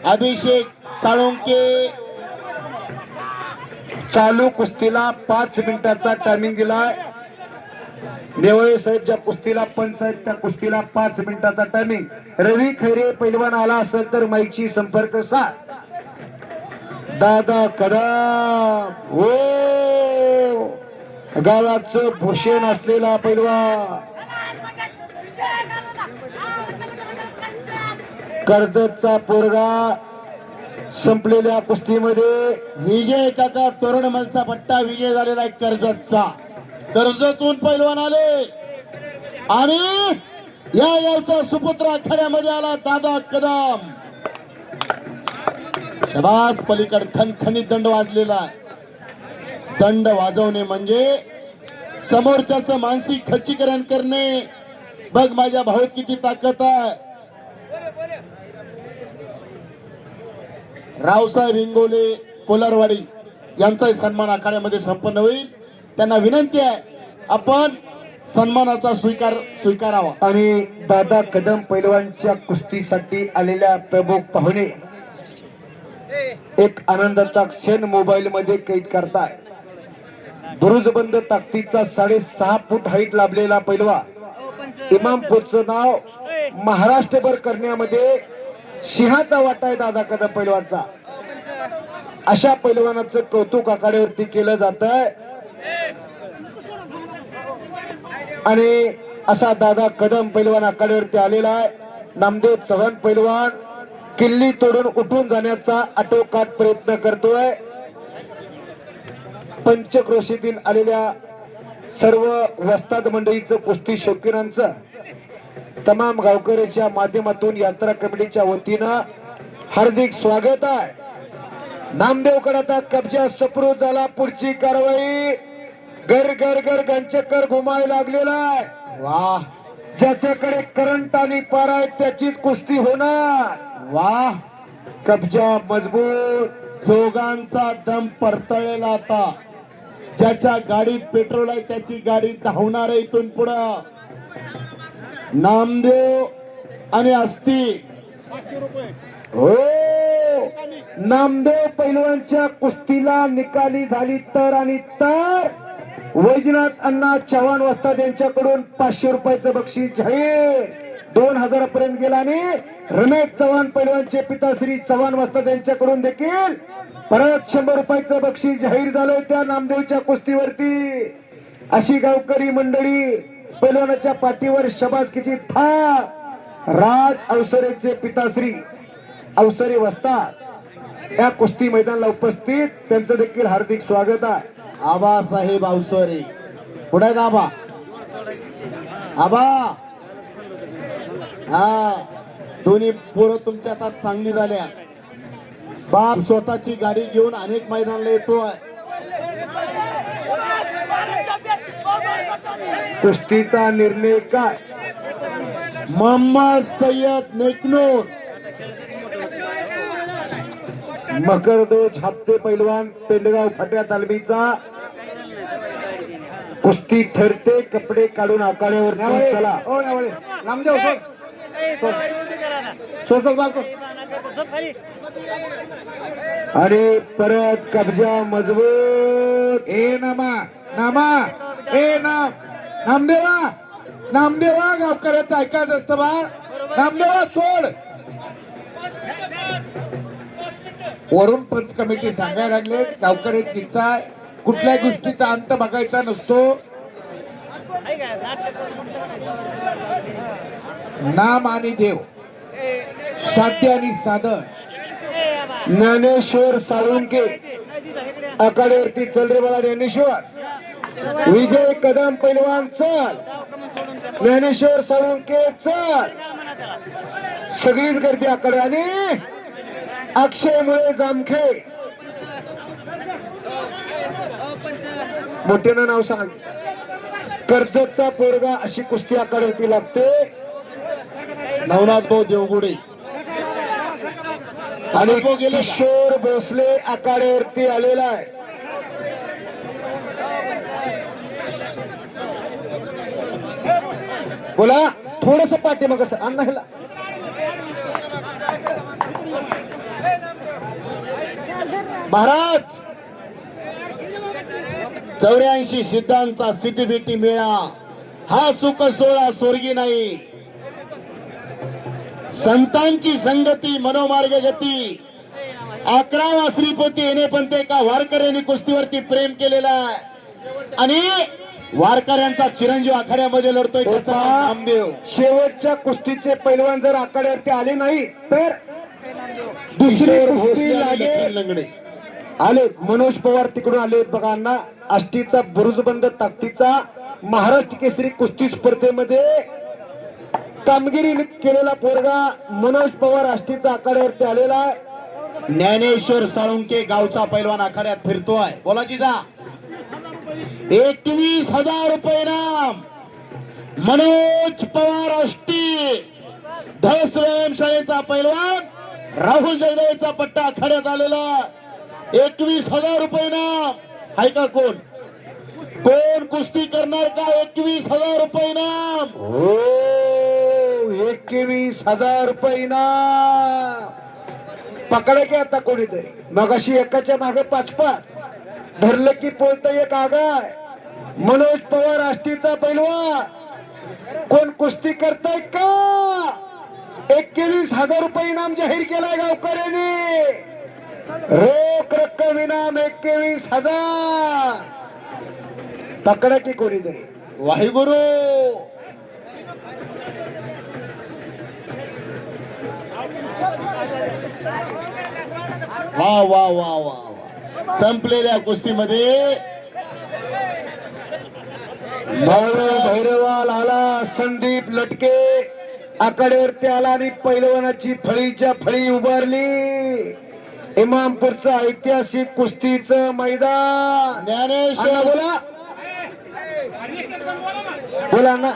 अभिषेक साळुंके. चालू कुस्तीला 5 मिनिटाचा टायमिंग दिलाय. देवळे साहेब ज्या कुस्तीला पंच आहेत त्या कुस्तीला 5 मिनिटाचा टायमिंग. रवी खैरे पैलवान आला असेल तर माईकशी संपर्क साध. दादा कदम हो गावाचं भूषण असलेला पैलवान कर्जतचा पोरगा संपलेल्या कुस्तीमध्ये विजय काका तोरणमलचा पट्टा विजय झालेला आहे कर्जतचा. कर्जतून पैलवान आले आणि या गावचा सुपुत्र आखाड्यामध्ये आला दादा कदम. शबाज पलीकड खणखणीत दंड वाजलेला आहे. दंड वाजवणे म्हणजे समोरच्याच मानसिक खच्चीकरण करणे. बघ माझ्या भाऊत किती ताकद आहे. रावसाहेब इंगोले कोलारवाडी यांचाही सन्मान आखाड्यामध्ये संपन्न होईल. त्यांना विनंती आहे आपण सन्मानाचा स्वीकारावा. आणि दादा कदम पैलवानच्या कुस्तीसाठी आलेल्या प्रमुख पाहुणे एक आनंदाचा क्षण मोबाईल मध्ये कैद करताय. बुरुजबंद ताकदीचा 6.5 फूट हाईट लाभलेला पैलवान इमामपूरचं नाव महाराष्ट्रभर करण्यामध्ये सिंहाचा वाटा आहे दादा कदम पैलवानचा. अशा पैलवानाचं कौतुक आखाड्यावरती केलं जात आहे. आणि असा दादा कदम पैलवान आखाड्यावरती आलेला आहे. नामदेव चव्हाण पैलवान किल्ली तोडून उठून जाण्याचा आटोकाट प्रयत्न करतोय. पंचक्रोशीतील आलेल्या सर्व वस्ताद मंडळीचं कुस्ती शौकीनांचं तमाम गावकऱ्याच्या माध्यमातून यात्रा कमिटीच्या वतीनं हार्दिक स्वागत आहे. नामदेवकडे आता कब्जा सुप्रूत झाला. पुढची कारवाई घर घर घर गंचकर घुमायला लागलेला आहे. वाह ज्याच्याकडे करंट आणि पारा आहे त्याचीच कुस्ती होणार. वाह कब्जा मजबूत. जोगांचा दम परतळलेला आता. ज्याच्या गाडीत पेट्रोल आहे त्याची गाडी धावणार आहे इथून पुढं. नामदेव आणि अस्ती हो नामदेव पैलवानच्या कुस्तीला निकाली झाली तर आणि तर वैजनाथ अण्णा चव्हाण वस्ताद यांच्याकडून 500 रुपयाचं बक्षीस जाहीर. 2000 पर्यंत गेला. आणि रमेश चव्हाण पैलवानचे पिता श्री चव्हाण वस्ताद यांच्याकडून देखील परत 100 रुपयाचं बक्षीस जाहीर झालंय त्या नामदेवच्या कुस्तीवरती. अशी गावकरी मंडळी पैलवानाच्या पाठीवर शबासकीची थाप. राज अवसरेचे पिताश्री अवसरे वस्ताद या कुस्ती मैदानाला उपस्थित त्यांचं देखील हार्दिक स्वागत आहे. आबासाहेब अवसरे पुढे आबा. आबा हा दोन्ही पोरं तुमच्या हातात चांगली झाल्या. बाप स्वतःची गाडी घेऊन अनेक मैदानाला येतोय. कुस्तीचा निर्णय काय? मोहम्मद सय्यद नेकनूर मकरदोज हप्ते पैलवान पेंडगाव फट्या तालमीचा कुस्ती ठरते. कपडे काढून आखाड्यावर चला. नामदेव सोड आणि परत कब्जा मजबूत. ए नामा नामा ए नाम नामदेवा नामदेवा गावकऱ्याचं ऐकायचं असतं बा. नामदेवा सोड. वरून पंच कमिटी सांगायला लागले गावकरी किस्सा कुठल्या गोष्टीचा अंत बघायचा नसतो. नाम आणि देव साध्य आणि साधन. ज्ञानेश्वर साळुंके आखाड्यावरती चल रे बाळा ज्ञानेश्वर. विजय कदम पैलवान चल. ज्ञानेश्वर साळुंके चल. सगळीच गर्दी आखाडे. आणि अक्षय मुळे जामखे मोठ्यानं नाव सांग. कर्जतचा पोरगा अशी कुस्ती आखाड्यावरती लागते. नवनाथ भाऊ देवगुडे आणि किशोर भोसले आखाड्यावरती आलेला आहे. बोला थोडस पाठीमागं अण्णा ह्याला महाराज 84 सिद्धांचा सिद्धिभेटी मेळा हा सुख सोहळा स्वर्गी नाही. संतांची संगती मनोमार्ग गती 11वा श्रीपती येणे पण ते का वारकऱ्यांनी कुस्तीवरती प्रेम केलेला आहे आणि वारकऱ्यांचा चिरंजीव आखाड्यामध्ये लढतोय त्याचा नामदेव. शेवटच्या कुस्तीचे पैलवान जर आखाड्यावरती आले नाही तर दुसरी कुस्ती लागेल. लंगडे आले मनोज पवार तिकडून आले बघा अण्णा. आष्टीचा बुरुजबंद ताकदीचा महाराष्ट्र केसरी कुस्ती स्पर्धेमध्ये कामगिरी केलेला पोरगा मनोज पवार आष्टीचा आखाड्यावरती आलेला आहे. ज्ञानेश्वर साळुंके गावचा पैलवान आखाड्यात फिरतोय. बोलाची जा 21,000 रुपये नाम मनोज पवार आष्टी. धस व्यायामशाळेचा पैलवान राहुल जगदेचा पट्टा आखाड्यात आलेला 21,000 रुपये नाम. हाय का कोण कोण कुस्ती करणार का 21,000 रुपये नाम. हो 21,000 रुपये ना पकडा की आता कोणीतरी. मगाशी एकाच्या मागे 5-5 धरलं की पोलत एक आगाय. मनोज पवार आष्टीचा पैलवान कोण कुस्ती करताय का 21,000 रुपये इनाम जाहीर केलाय गावकऱ्यांनी. रोख रक्कम इनाम 21,000 पकडा की कोणीतरी. वाहिगुरु वा वा वा वा वा. संपलेल्या कुस्तीमध्ये भैरवाल आला. संदीप लटके आकड्यावरती आला आणि पैलवानाची फळीच्या फळी उभारली. इमामपूरचं ऐतिहासिक कुस्तीचं मैदान. ज्ञानेश्वर बोला बोला ना.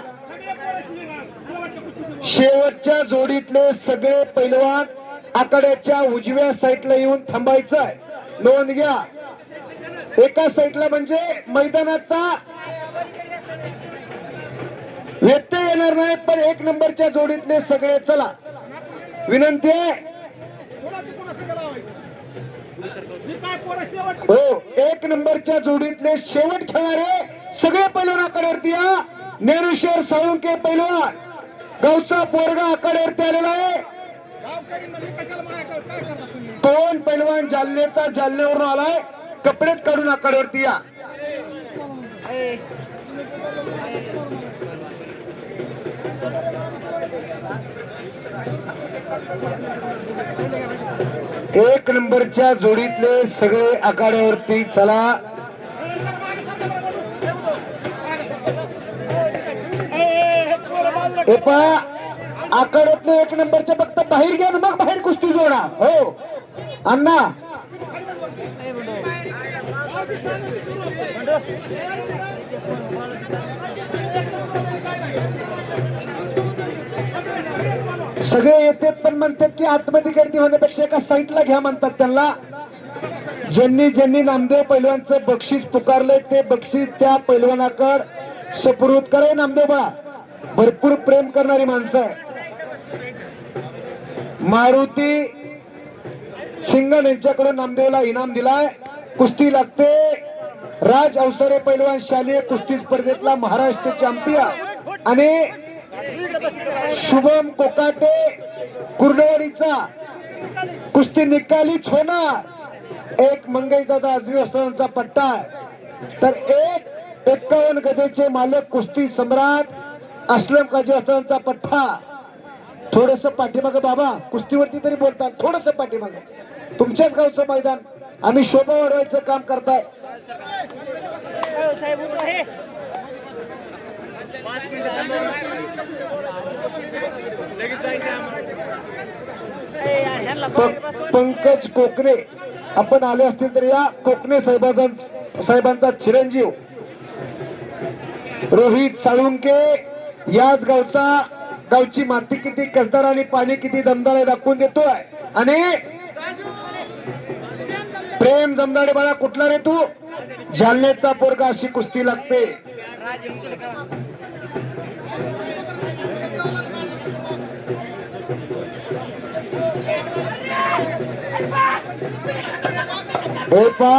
शेवटच्या जोडीतले सगळे पैलवान आकड्याच्या उजव्या साईडला येऊन थांबायचं आहे. नोंद घ्या. एका साईडला म्हणजे मैदानाचा व्यत्यय येणार नाही. पण 1 नंबरच्या जोडीतले सगळे चला. विनंती आहे. हो 1 नंबरच्या जोडीतले शेवट खेळणारे सगळे पैलवान आकड्यावरती या. ज्ञानेश्वर साळुंके पैलवान गावचा पोरगा आकड्यावरती आलेला आहे. कोण पैलवान जालन्याचा जालन्यावरून आलाय कपडेच काढून आकड्यावरती या. एक नंबरच्या जोडीतले सगळे आखाड्यावरती चला. आखाड्यातले 1 नंबरच्या फक्त बाहेर घ्या ना मग बाहेर कुस्ती जोडा. हो अण्णा सगळे येतात पण म्हणतात की आतमध्ये गर्दी होण्यापेक्षा एका साईडला घ्या म्हणतात त्यांना. ज्यांनी ज्यांनी नामदेव पैलवानचं बक्षीस पुकारलंय ते बक्षीस त्या पैलवानाकडे सुपूर्द करे. नामदेव बा भरपूर प्रेम करणारी माणसं आहे. मारुती सिंगण यांच्याकडून नामदेवला इनाम दिलाय. कुस्ती लागते. राज अवसरे पैलवान शालेय कुस्ती स्पर्धेतला महाराष्ट्र चॅम्पियन आणि शुभम कोकाटे कुर्डवाडीचा कुस्ती निकालीच होणार. एक मंगई दादा आजवी असतानाचा पट्टा आहे तर एक 51 गदेचे मालक कुस्ती सम्राट असलम काजी असतानाचा पट्टा. थोडस पाठीमागे बाबा कुस्तीवरती तरी बोलतात. थोडस पाठीमागे तुमच्याच गावचं मैदान. आम्ही शोभा वाढवायचं काम करताय. पंकज कोकणे आपण आले असतील तर या. कोकणे साहेबांचा चिरंजीव रोहित साळुंके याच गावची माती किती कसदार आणि पाणी किती दमदार आहे दाखवून देतोय. आणि प्रेम जमदाडे बाळा कुठला रे तू. जालन्याचा पोरगा अशी कुस्ती लागते. हे पा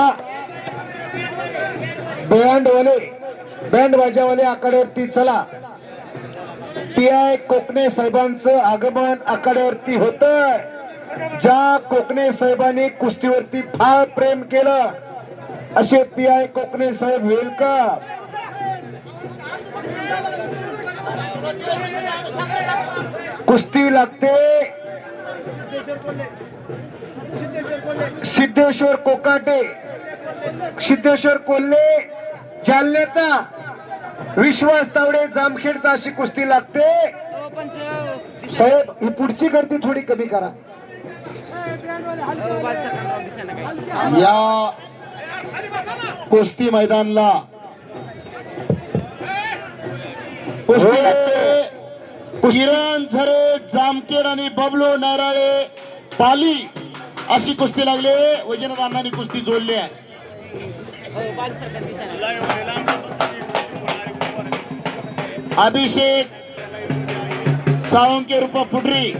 बँड वाजावाले आखाड्यावरती चला. TI कोकणे साहेबांचं आगमन आखाड्यावरती होतंय. ज्या कोकणे साहेबांनी कुस्तीवरती फार प्रेम केलं असे PI कोकणे साहेब वेलकम. कुस्ती लागते सिद्धेश्वर कोकाटे, सिद्धेश्वर कोल्हे जालन्याचा, विश्वास तावडे जामखेडचा अशी कुस्ती लागते. साहेब ही पुढची गर्दी थोडी कमी करा. या कुस्ती मैदानला कुस्ती लागते. किरण झरे जामखेड आणि बबलू नाराळे पाली अशी कुस्ती लागली. वैजनाथ अण्णांनी कुस्ती जोडली आहे. अभिषेक साळुंके रूप पुढरी,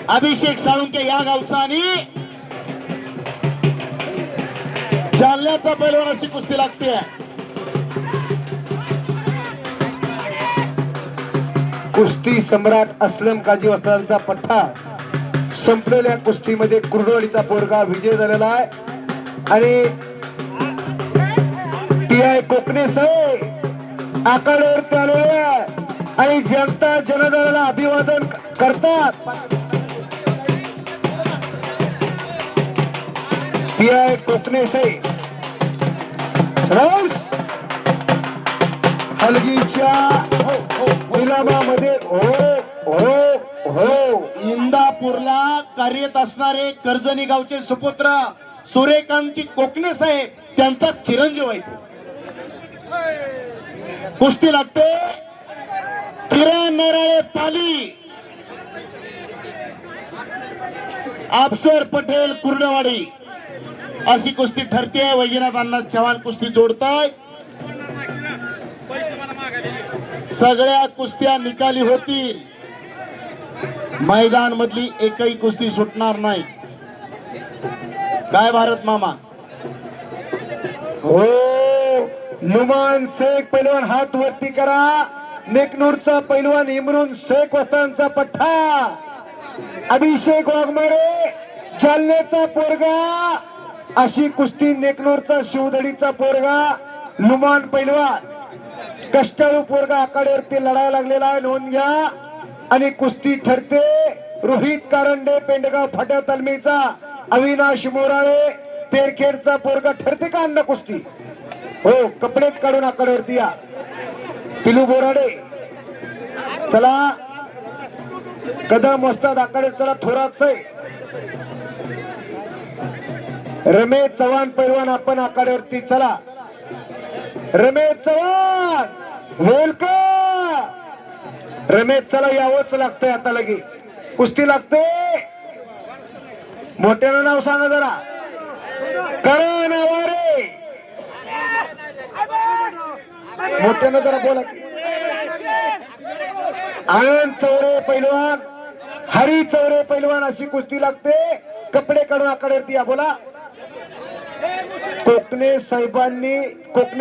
अभिषेक साळुंके या गावचा आणि जालन्याचा पैलवान अशी कुस्ती लागते. कुस्ती सम्राट अस्लम काजी वस्त्रांचा पठ्ठा संपलेल्या कुस्तीमध्ये कुर्डवाडीचा पोरगा विजय झालेला आहे. आणि TI कोकणे साहेब आखाड्यावरती आलेले आहे आणि जनता जनार्दनाला अभिवादन करतात. TI कोकणे साहेब हलगीच्या इनामामध्ये इंदापूरला कार्यरत असणारे कर्जनी गावचे सुपुत्र सूर्यकांतची कोकणे साहेब त्यांचा चिरंजीव आहे. कुस्ती लागते. किरण नाराळे पाली, अफसर पटेल कुर्डवाडी अशी कुस्ती ठरते. वैजनाथ अण्णा चव्हाण कुस्ती जोडताय. सगळ्या कुस्त्या निकाली होतील. मैदान मधली एकही कुस्ती सुटणार नाही. काय भारत मामा? हो, नुमान शेख पैलवान हात वरती करा. नेकनूरचा पैलवान इम्रून शेख वस्तांचा पठ्ठा. अभिषेक वाघमारे जालन्याचा पोरगा अशी कुस्ती. नेकनूरचा शिवदडीचा पोरगा नुमान पैलवान कष्टाळू पोरगा आखाड्यावरती लढायला लागलेला आहे. नोंद घ्या. आणि कुस्ती ठरते. रोहित कारंडे पेंडगाव फाट्या तालमीचा, अविनाश मोराळे तेरखेडचा पोरगा. ठरते का अन्न कुस्ती? हो, कपडेच काढून आखाड्यावरती या. पिलू बोराडे चला. कदम वस्ताद आखाडे चला. थोरात रमेश चव्हाण पैलवान आपण आखाड्यावरती चला. रमेश चव्हाण वेलकम. रमेश चला, यावंच लागतंय आता लगेच. कुस्ती लागते. मोठ्यानं नाव सांगा जरा. करण आवारे. मोठ्यानं जरा बोला. आनंद चौरे पैलवान, हरी चौरे पैलवान अशी कुस्ती लागते. कपडे काढून आखाड्यावरती या. बोला. कोकणे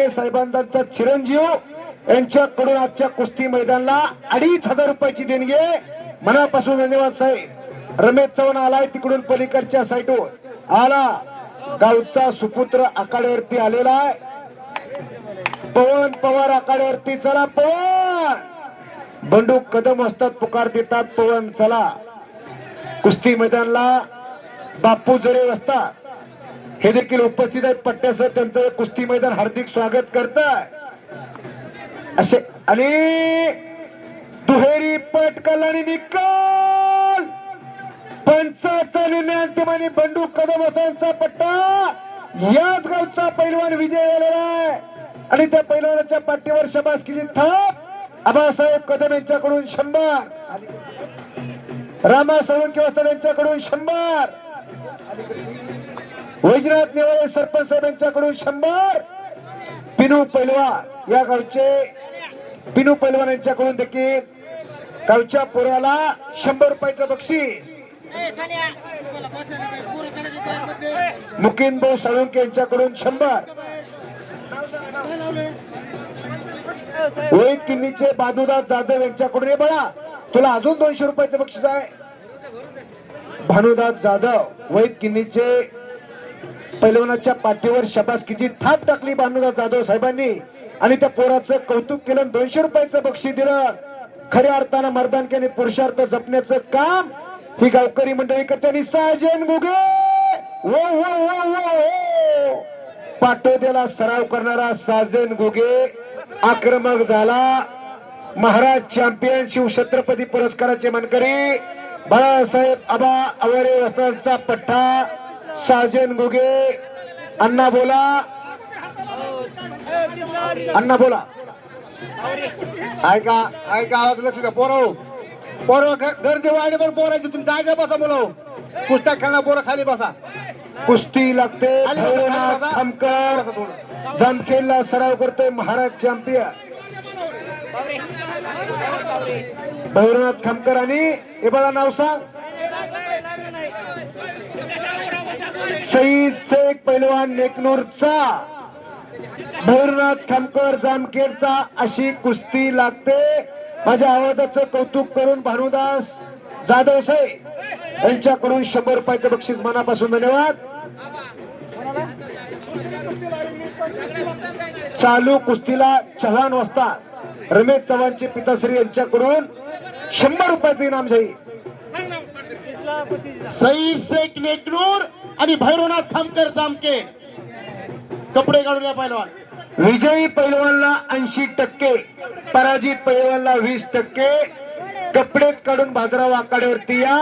साहेबांचा चिरंजीव यांच्याकडून आजच्या कुस्ती मैदानाला 2,500 रुपयाची देणगी. मनापासून धन्यवाद साहेब. रमेश चव्हाण आलाय तिकडून पलीकडच्या साईडवर आला. गावचा सुपुत्र आखाड्यावरती आलेला आहे. पवन पवार आखाड्यावरती चला. पवन बंडू कदम असतात पुकार देतात. पवन चला. कुस्ती मैदानाला बापू जरे असतात, हे देखील उपस्थित आहेत. पट्ट्यासह त्यांचं कुस्ती मैदान हार्दिक स्वागत करताय. असे आणि दुहेरी पटकल आणि निकाल. पंचाचा निर्णय अंतिम आणि बंडू कदम असांचा पट्टा. याच गावचा पैलवान विजय झालेला आहे. आणि त्या पैलवानाच्या पाठीवर शाबासकीची थाप आबासाहेब कदम यांच्याकडून 100, रामा साळुंके वस्ताद यांच्याकडून 100, वैजनाथ नेवाळे सरपंच साहेब यांच्याकडून 100, पिनू पैलवान या गावचे पिनू पैलवान यांच्याकडून देखील गावच्या पोराला 100 रुपयाचं बक्षीस. मुकिंद भाऊ साळुंके यांच्याकडून 100. वैद किन्नीचे बादुदास जाधव यांच्याकडून हे बळा तुला अजून 200 रुपयाचं बक्षीस आहे. भानुदास जाधव वैद किन्नीचे पैलवानाच्या पाठीवर शबासकीची थाप टाकली भानुदास जाधव साहेबांनी आणि त्या पोराचं कौतुक केलं. 200 रुपयाचं बक्षीस दिलं. खऱ्या अर्थानं मर्दानकी आणि पुरुषार्थ जपण्याचं काम ही गावकरी मंडळी करते. आणि साजन गुगे वो वो वो वो पाटोद्याला सराव करणारा साजन गुगे आक्रमक झाला. महाराज चॅम्पियन शिवछत्रपती पुरस्काराचे मानकरी बाळासाहेब आबा आवरे वस्त्रांचा पठ्ठा साजन गुगे. अण्णा बोला, अण्णा बोला. ऐका ऐका आवाज लक्ष द्या. पोरं गर्दी वाढली पण पोरायची तुम्ही जागा बसा बोलाव. कुस्त्या खेळणार पोरं खाली बसा. कुस्ती लागते. भैरवनाथ खामकर जामखेडला सराव करतोय महाराज चॅम्पियन भैरवनाथ खामकर. आणि हे बघा नाव सांग. सईद शेख पैलवान नेकनूरचा भैरवनाथ खामकर जामखेडचा अशी कुस्ती लागते. माझ्या आवाजाचं कौतुक करून भानुदास जाधव साहेब यांच्याकडून 100 रुपयाचं बक्षीस मनापासून धन्यवाद. चालू कुस्तीला चव्हाण वस्ताद रमेश चव्हाणचे पिताश्री यांच्याकडून 100 रुपयाचं इनाम जाईल. सईद शेख नेकनूर आणि भैरवनाथ खामकर जामखेड. कपडे काढून या पैलवान. विजयी पैलवानला 80%, पराजित पैलवानला 20%. कपडेच काढून बाजाराव आखाड्यावरती या.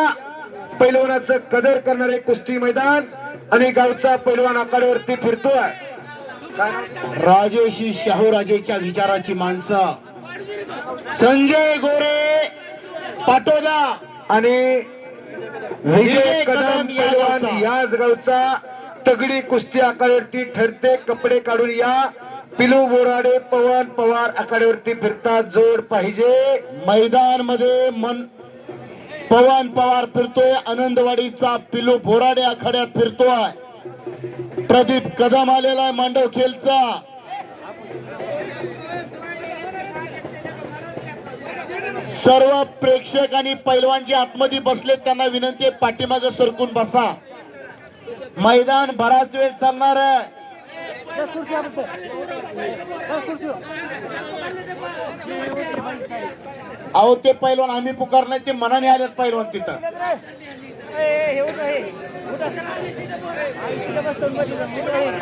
पैलवानाचं कदर करणारे कुस्ती मैदान आणि गावचा पैलवान आखाड्यावरती फिरतोय. राजेशी शाहूराजेच्या विचाराची माणसं संजय गोरे पाटोदा आणि विजय कदम पैलवान याच गावचा. तगडी कुस्ती आखाड्यावरती ठरते. कपडे काढून या. पिलू बोराडे पवन पवार आखाड्यावरती फिरतात. जोड पाहिजे. मैदान मध्ये पवन पवार फिरतोय. आनंदवाडीचा पिलू बोराडे आखाड्यात फिरतोय. प्रदीप कदम आलेला आहे मांडव खेलचा. सर्व प्रेक्षक आणि पैलवान जे आतमध्ये बसले त्यांना विनंती आहे पाठीमागे सरकून बसा. मैदान बराच वेळ चालणार आहे. अहो ते पैलवान आम्ही पुकार नाही ते मनाने आलेत पैलवान तिथं.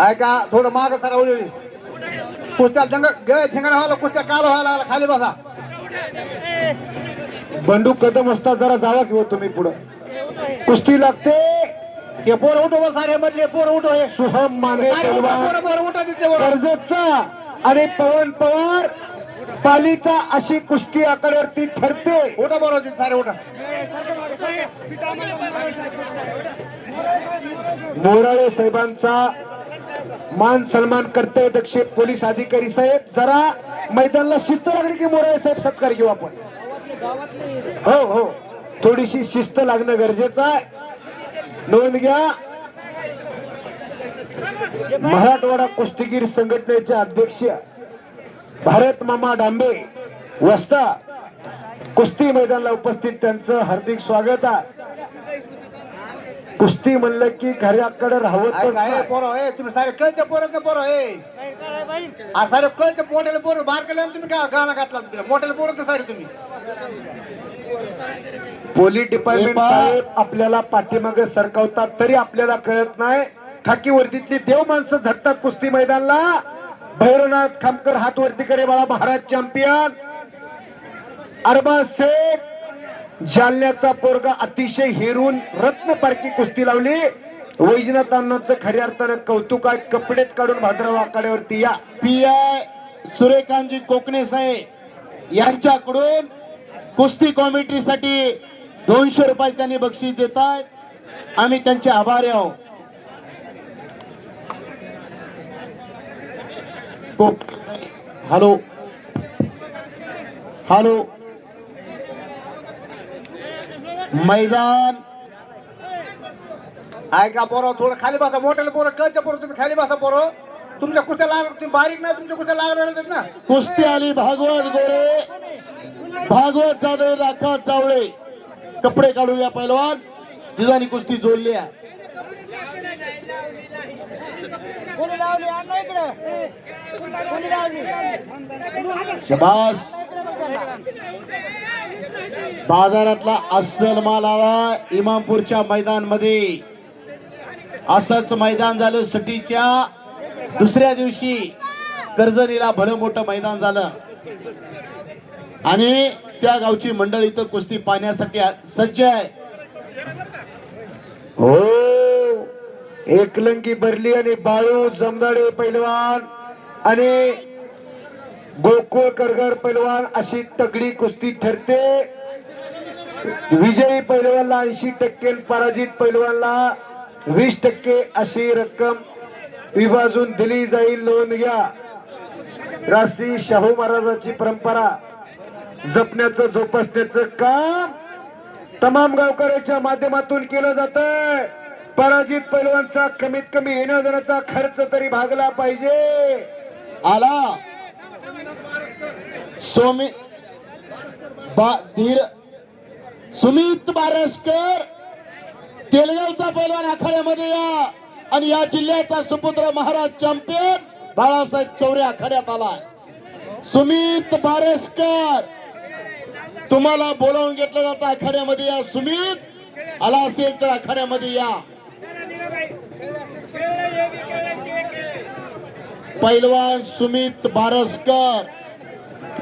ऐका थोडं माग सरा उडली. कुस्त्या ठिकाणा व्हायला कुस्त्या काल व्हायला लागला. खाली बसा. बंडू कदम असता जरा जावा किंवा तुम्ही पुढे. कुस्ती लागते. हे पोर उठो सारे मधले पोर उठो. हे सुहम माने पैलवान पोर उठा तिथले पोरं. कर्जतचा आणि पवन पवार पालीचा अशी कुस्ती आखाड्यावरती ठरते. उठा बरोबर सारे उठा. मोराळे साहेबांचा मान सन्मान करते दक्ष पोलीस अधिकारी साहेब. जरा मैदानाला शिस्त लागली की मोराळे साहेब सत्कार घेऊ आपण. हो हो थोडीशी शिस्त लागणं गरजेचं आहे. नोंद घ्या. मराठवाडा कुस्तीगीर संघटनेचे अध्यक्ष भारत मामा डांबे वस्ता कुस्ती मैदानाला उपस्थित त्यांचं हार्दिक स्वागत आहे. कुस्ती म्हणलं की घराकडे राहतच नाही. पोरं हे तुम्ही सारे कळते पोरं पोरं हे सारे कळते मोठ्याला पोरं बाहेर केलं तुम्ही काय गाणं घातला मोठ्याला पोरं सारे तुम्ही. पोलीस डिपार्टमेंट साहेब आपल्याला पाठीमागे सरकवतात तरी आपल्याला कळत नाही. खाकी वर्दीतली देव माणसं झटतात कुस्ती मैदानाला. भैरवनाथ खामकर हात वरती करे बाळा महाराज चॅम्पियन. अरबाज शेख जालन्याचा पोरगा अतिशय हेरून रत्नपारखी कुस्ती लावली. वैजनाथ अण्णांचं खऱ्या अर्थानं कौतुक आहे. कपडेच काढून भाद्रवा आखाड्यावरती या. पी.आय. सूर्यकांतजी कोकणे साहेब यांच्याकडून कुस्ती कॉमेंट्रीसाठी 200 रुपये त्यांनी बक्षीस देत आहेत. आम्ही त्यांचे आभारी आहोत. हॅलो हॅलो मैदान ऐका पोरं थोडं खाली बसा, मोठ्याला पोरं कळतं पोरं, तुम्ही खाली बसा पोरं. तुमच्या कुस्त्या लाग, तुम्ही बारीक नाही, तुमच्या कुस्त्या लागणार आहेत ना. कुस्ती आली भागवत गोरे, भागवत जाधव, दाखा चावळे. कपडे काढून या पैलवान, जिजानी कुस्ती जोडली आहे. कोणी लावली अण्णा इकडे, कोणी लावली शबास. बाजारातला अस्सल माल आला इमामपूरच्या मैदान मध्ये. असंच मैदान झालं सटीच्या दुसऱ्या दिवशी. कर्जनीला भलं मोठं मैदान झालं आणि त्या गावची मंडळी इथं कुस्ती पाहण्यासाठी सज्ज आहे. हो, एकलंगी बरली आणि बाळू जमदाडे पैलवान आणि गोकुळ करगर पैलवान अशी तगडी कुस्ती ठरते. विजयी पैलवानला 80% पराजित पैलवानला 20% अशी रक्कम विभाजून दिली जाईल. नोंद घ्या. राष्ट्रीय शाहू महाराजांची परंपरा जपण्याचं जोपासण्याचं काम तमाम गावकऱ्याच्या माध्यमातून केलं जातंय. पराजित पैलवानचा कमीत कमी येण्या जाण्याचा खर्च तरी भागला पाहिजे. आला सुमित बारसकर तेलगावचा पैलवान आखाड्यामध्ये या आणि या जिल्ह्याचा सुपुत्र महाराज चॅम्पियन बाळासाहेब चौरे आखाड्यात आलाय. सुमित बारसकर तुम्हाला बोलावून घेतलं जातं आखाड्यामध्ये या. सुमित आला असेल तर आखाड्यामध्ये या. पैलवान सुमित बारसकर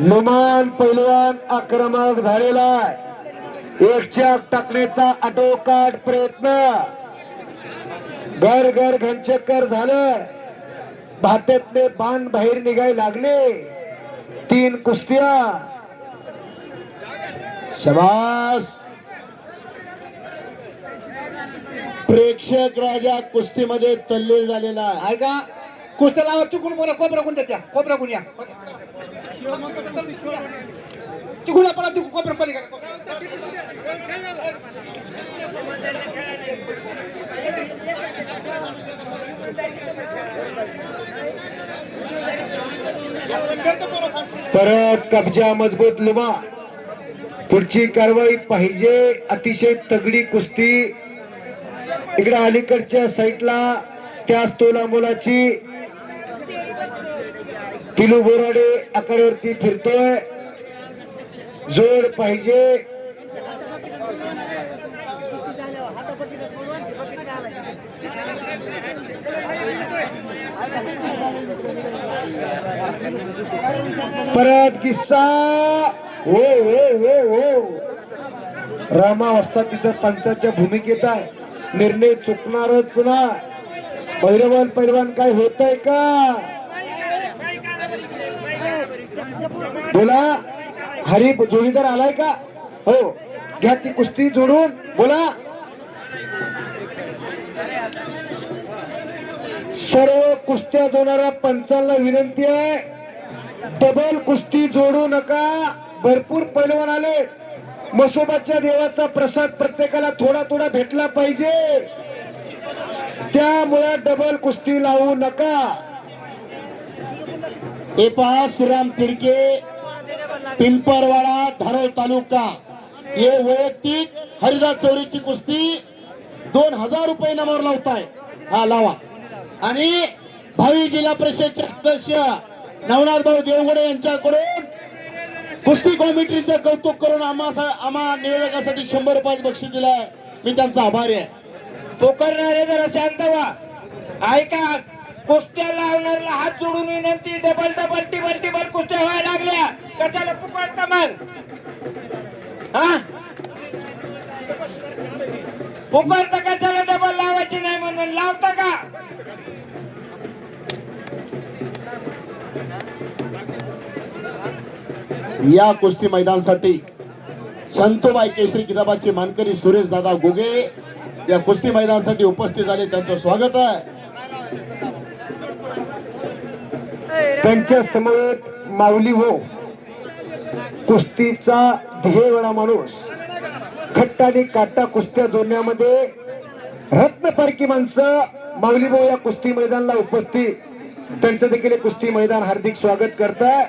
लुमान पैलवान आक्रमक झालेला आहे. एकच्या टाकण्याचा आटोकाट प्रयत्न. घर घर घनचक्कर झालं. भात्यातले बाण बाहेर निघाय लागले. 3 कुस्त्या. शबास. प्रेक्षक राजा कुस्तीमध्ये तल्लीन झालेला आहे. ऐका, कुस्त्या लावा, चुकून बोला, कोपरा कोण त्या कोपरा कोण या तिकडून आपण कोपरा पलीकडे. परत कब्जा मजबूत लुमा. पुढची कारवाई पाहिजे. अतिशय तगडी कुस्ती. इकडे अलीकडच्या साईडला त्याच तोला मुलाची पिलू बोराडे आकड्यावरती फिरतोय. जोर पाहिजे. परत किस्सा. हो हो हो हो. रामावस्था तिथं पंचाच्या भूमिकेत आहे. निर्णय चुकणारच ना. भैरवान पैलवान काय होतंय का? बोला. हरी जोडीदार आलाय का? हो, घ्या ती कुस्ती जोडून. बोला. सर्व कुस्त्या जोडणाऱ्या पंचांना विनंती आहे, डबल कुस्ती जोडू नका. भरपूर पैलवान आले. मसोबाच्या देवाचा प्रसाद प्रत्येकाला थोडा थोडा भेटला पाहिजे. त्यामुळे डबल कुस्ती लावू नका. हे पहा श्रीराम तिडके, पिंपरवाडा, धारोळ तालुका. हे वैयक्तिक हरिदास चौरीची कुस्ती 2000 रुपये नंबर लावताय. हा लावा. आणि भावी जिल्हा परिषदचे सदस्य नवनाथ भाऊ देवगडे यांच्याकडून कुस्ती कमिटीचं कौतुक करून आम्हा निवेदकासाठी 100 रुपयाचं बक्षीस दिलंय. मी त्यांचा आभारी आहे. पोकरणारे जरा शांत व्हा. ऐका, कुस्त्या लावणाऱ्याला हात जोडून विनंती. डबल डबल टिबल टिबल कुस्त्या व्हायला लागल्या. कशाला पुकारता मग? हा, पुकारता कशाला? डबल लावायची नाही म्हणून लावता का? या कुस्ती मैदानासाठी संतोबाई केसरी किताबाचे मानकरी सुरेश दादा गोगे या कुस्ती मैदानासाठी उपस्थित झाले. त्यांचं स्वागत आहे. त्यांच्या समवेत माऊली हो, कुस्तीचा ध्येयवेळा माणूस. खट्टा आणि काटा कुस्त्या जोडण्यामध्ये रत्नपारखी माणसं माऊलीभाऊ या कुस्ती मैदानाला उपस्थित, त्यांचं देखील हे कुस्ती मैदान हार्दिक स्वागत करत आहे.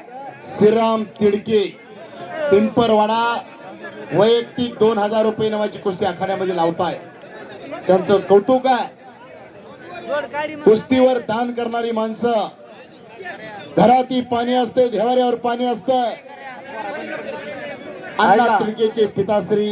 श्रीराम तिडके पिंपरवाडा वैयक्तिक 2000 रुपये नावाची कुस्ती आखाड्यामध्ये लावताय, त्यांचं कौतुक आहे. कुस्तीवर दान करणारी माणसं, घराती पाणी असते, देवाऱ्यावर पाणी असतं. अण्णा तिडकेचे पिताश्री